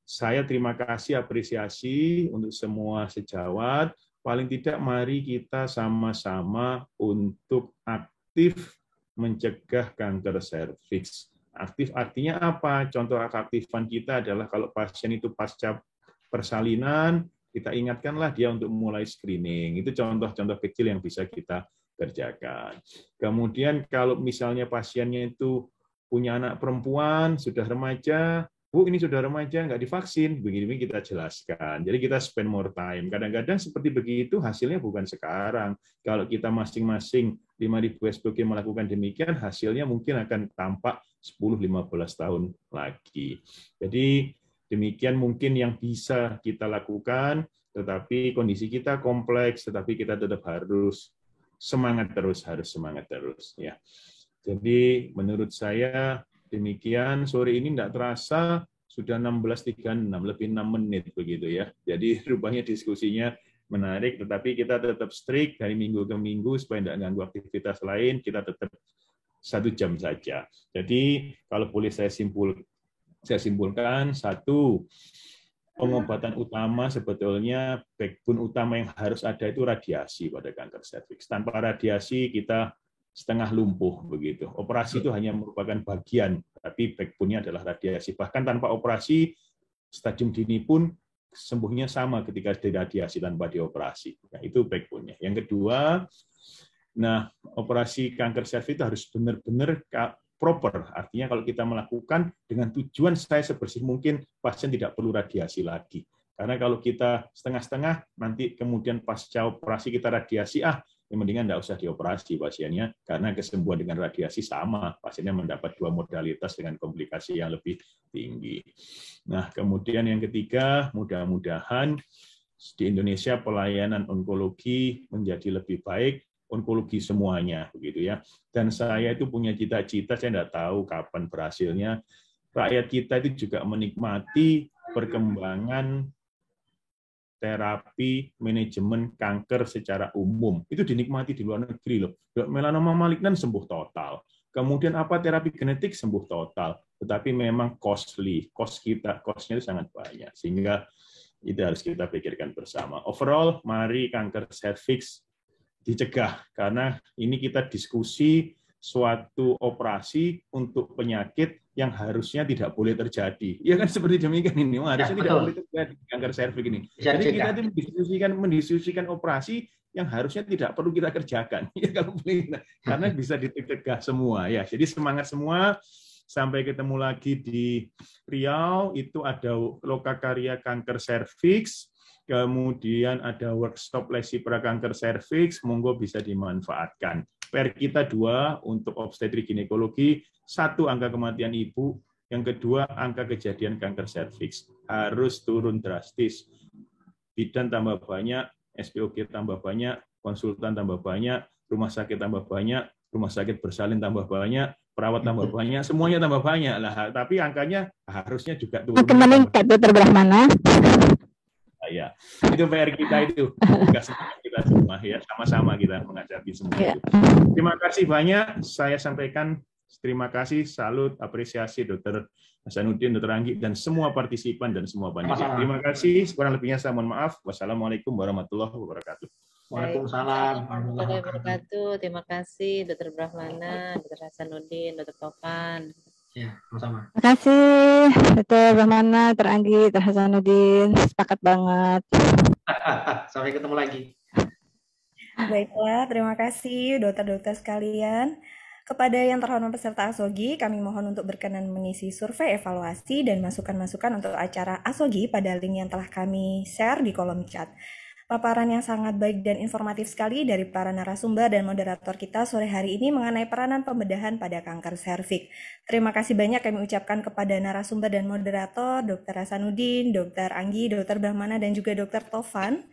saya terima kasih, apresiasi untuk semua sejawat. Paling tidak mari kita sama-sama untuk aktif mencegah kanker serviks. Aktif artinya apa? Contoh keaktifan kita adalah kalau pasien itu pasca persalinan, kita ingatkanlah dia untuk mulai screening. Itu contoh-contoh kecil yang bisa kita kerjakan. Kemudian kalau misalnya pasiennya itu punya anak perempuan, sudah remaja, Bu, ini sudah remaja, nggak divaksin, begini kita jelaskan. Jadi kita spend more time. Kadang-kadang seperti begitu hasilnya bukan sekarang. Kalau kita masing-masing 5.000 SPOG melakukan demikian, hasilnya mungkin akan tampak 10-15 tahun lagi. Jadi demikian mungkin yang bisa kita lakukan. tetapi kondisi kita kompleks, tetapi kita tetap harus semangat terus ya. Jadi menurut saya demikian, sore ini tidak terasa sudah 16.36, lebih 6 menit begitu ya. Jadi rupanya diskusinya menarik, tetapi kita tetap strict dari minggu ke minggu supaya tidak ganggu aktivitas lain, kita tetap 1 jam saja. Jadi kalau boleh saya simpulkan, satu, pengobatan utama sebetulnya backbone utama yang harus ada itu radiasi pada kanker serviks. Tanpa radiasi kita setengah lumpuh begitu. Operasi itu hanya merupakan bagian, tapi backbone-nya adalah radiasi. Bahkan tanpa operasi, stadium dini pun sembuhnya sama ketika diradiasi tanpa dioperasi. Nah, itu backbone-nya. Yang kedua, nah operasi kanker serviks itu harus benar-benar proper, artinya kalau kita melakukan dengan tujuan saya sebersih mungkin, pasien tidak perlu radiasi lagi. Karena kalau kita setengah-setengah, nanti kemudian pasca operasi kita radiasi, yang mendingan tidak usah dioperasi pasiennya, karena kesembuhan dengan radiasi sama, pasiennya mendapat 2 modalitas dengan komplikasi yang lebih tinggi. Nah, kemudian yang ketiga, mudah-mudahan di Indonesia pelayanan onkologi menjadi lebih baik, onkologi semuanya begitu ya. Dan saya itu punya cita-cita, saya tidak tahu kapan berhasilnya. Rakyat kita itu juga menikmati perkembangan terapi manajemen kanker secara umum. Itu dinikmati di luar negeri loh. Melanoma malignan sembuh total. Kemudian apa terapi genetik sembuh total. Tetapi memang costly. Cost-nya itu sangat banyak. Sehingga itu harus kita pikirkan bersama. Overall, mari kanker serviks dicegah, karena ini kita diskusi suatu operasi untuk penyakit yang harusnya tidak boleh terjadi. Ya kan seperti demikian ini, harusnya tidak boleh terjadi kanker serviks ini. Jadi kita itu mendiskusikan operasi yang harusnya tidak perlu kita kerjakan. Ya kalau boleh, karena bisa dicegah semua ya. Jadi semangat semua. Sampai ketemu lagi di Riau, itu ada lokakarya kanker serviks. Kemudian ada workshop lesi prakanker serviks, monggo bisa dimanfaatkan. PR kita 2 untuk obstetrik ginekologi, 1 angka kematian ibu, yang kedua angka kejadian kanker serviks harus turun drastis. Bidan tambah banyak, SPOG tambah banyak, konsultan tambah banyak, rumah sakit tambah banyak, rumah sakit bersalin tambah banyak, perawat tambah banyak, semuanya tambah banyak lah. Tapi angkanya harusnya juga turun. Meningkat, Dr. Brahmana. Ya, itu PR kita itu. Tugas kita semua ya, sama-sama kita menghadapi semua itu. Terima kasih banyak. Saya sampaikan terima kasih, salut, apresiasi Dr. Hasanuddin, Dr. Anggi, dan semua partisipan dan semua panitia. Terima kasih. Kurang lebihnya saya mohon maaf. Wassalamualaikum warahmatullahi wabarakatuh. Waalaikumsalam warahmatullahi wabarakatuh. Terima kasih Dr. Brahmana, Dr. Hasanuddin, Dr. Tovan. Ya, sama-sama. Terima kasih Dr. Brahmana, Dr. Anggi, Dr. Hasanuddin. Sepakat banget. Sampai ketemu lagi. Baiklah, terima kasih dokter-dokter sekalian. Kepada yang terhormat peserta ASOGI, kami mohon untuk berkenan mengisi survei evaluasi dan masukan-masukan untuk acara ASOGI pada link yang telah kami share di kolom chat. Paparan yang sangat baik dan informatif sekali dari para narasumber dan moderator kita sore hari ini mengenai peranan pembedahan pada kanker serviks. Terima kasih banyak kami ucapkan kepada narasumber dan moderator, Dr. Hasanuddin, Dr. Anggi, Dr. Brahmana, dan juga Dr. Tovan.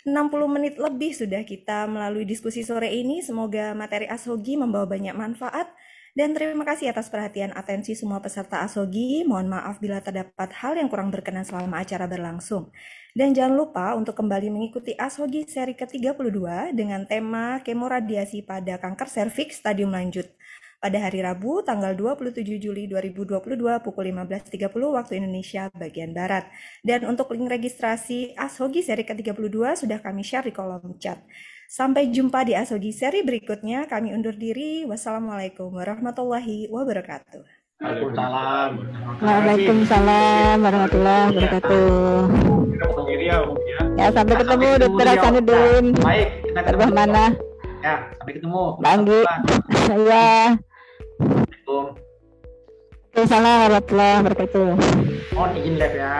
60 menit lebih sudah kita melalui diskusi sore ini. Semoga materi ASOGI membawa banyak manfaat. Dan terima kasih atas perhatian atensi semua peserta ASOGI. Mohon maaf bila terdapat hal yang kurang berkenan selama acara berlangsung. Dan jangan lupa untuk kembali mengikuti ASOGI seri ke-32 dengan tema kemoradiasi pada kanker serviks stadium lanjut. Pada hari Rabu, tanggal 27 Juli 2022 pukul 15.30 waktu Indonesia bagian Barat. Dan untuk link registrasi ASOGI seri ke-32 sudah kami share di kolom chat. Sampai jumpa di ASOGI seri berikutnya. Kami undur diri. Wassalamualaikum warahmatullahi wabarakatuh. Waalaikumsalam. Waalaikumsalam warahmatullahi wabarakatuh. Ya, sampai ketemu Dr. Hasanuddin. Baik, kita Dr. Brahmana. Ya, sampai ketemu. Anggi. Ya. Assalamualaikum. Waalaikumsalam warahmatullahi wabarakatuh. Mohon izin live ya.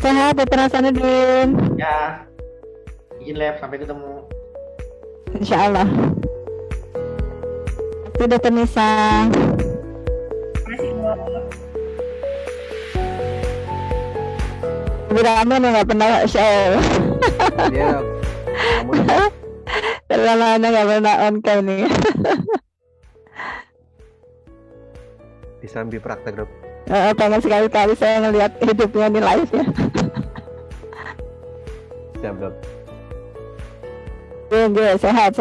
Sehat, Dr. Hasanuddin. Ya. Izin live, sampai ketemu. Insya Allah. Itu Dr. Nisa. Terima kasih, Dok. Rame nih nggak pernah show. Dia kamu Terlalu nggak pernah on cam nih. disambi praktek dok. Pengen sekali-kali saya ngelihat hidupnya di live ya. Siap dok. Gue sehat.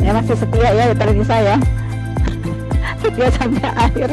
Ya masih setia ya, terus saya setia sampai akhir.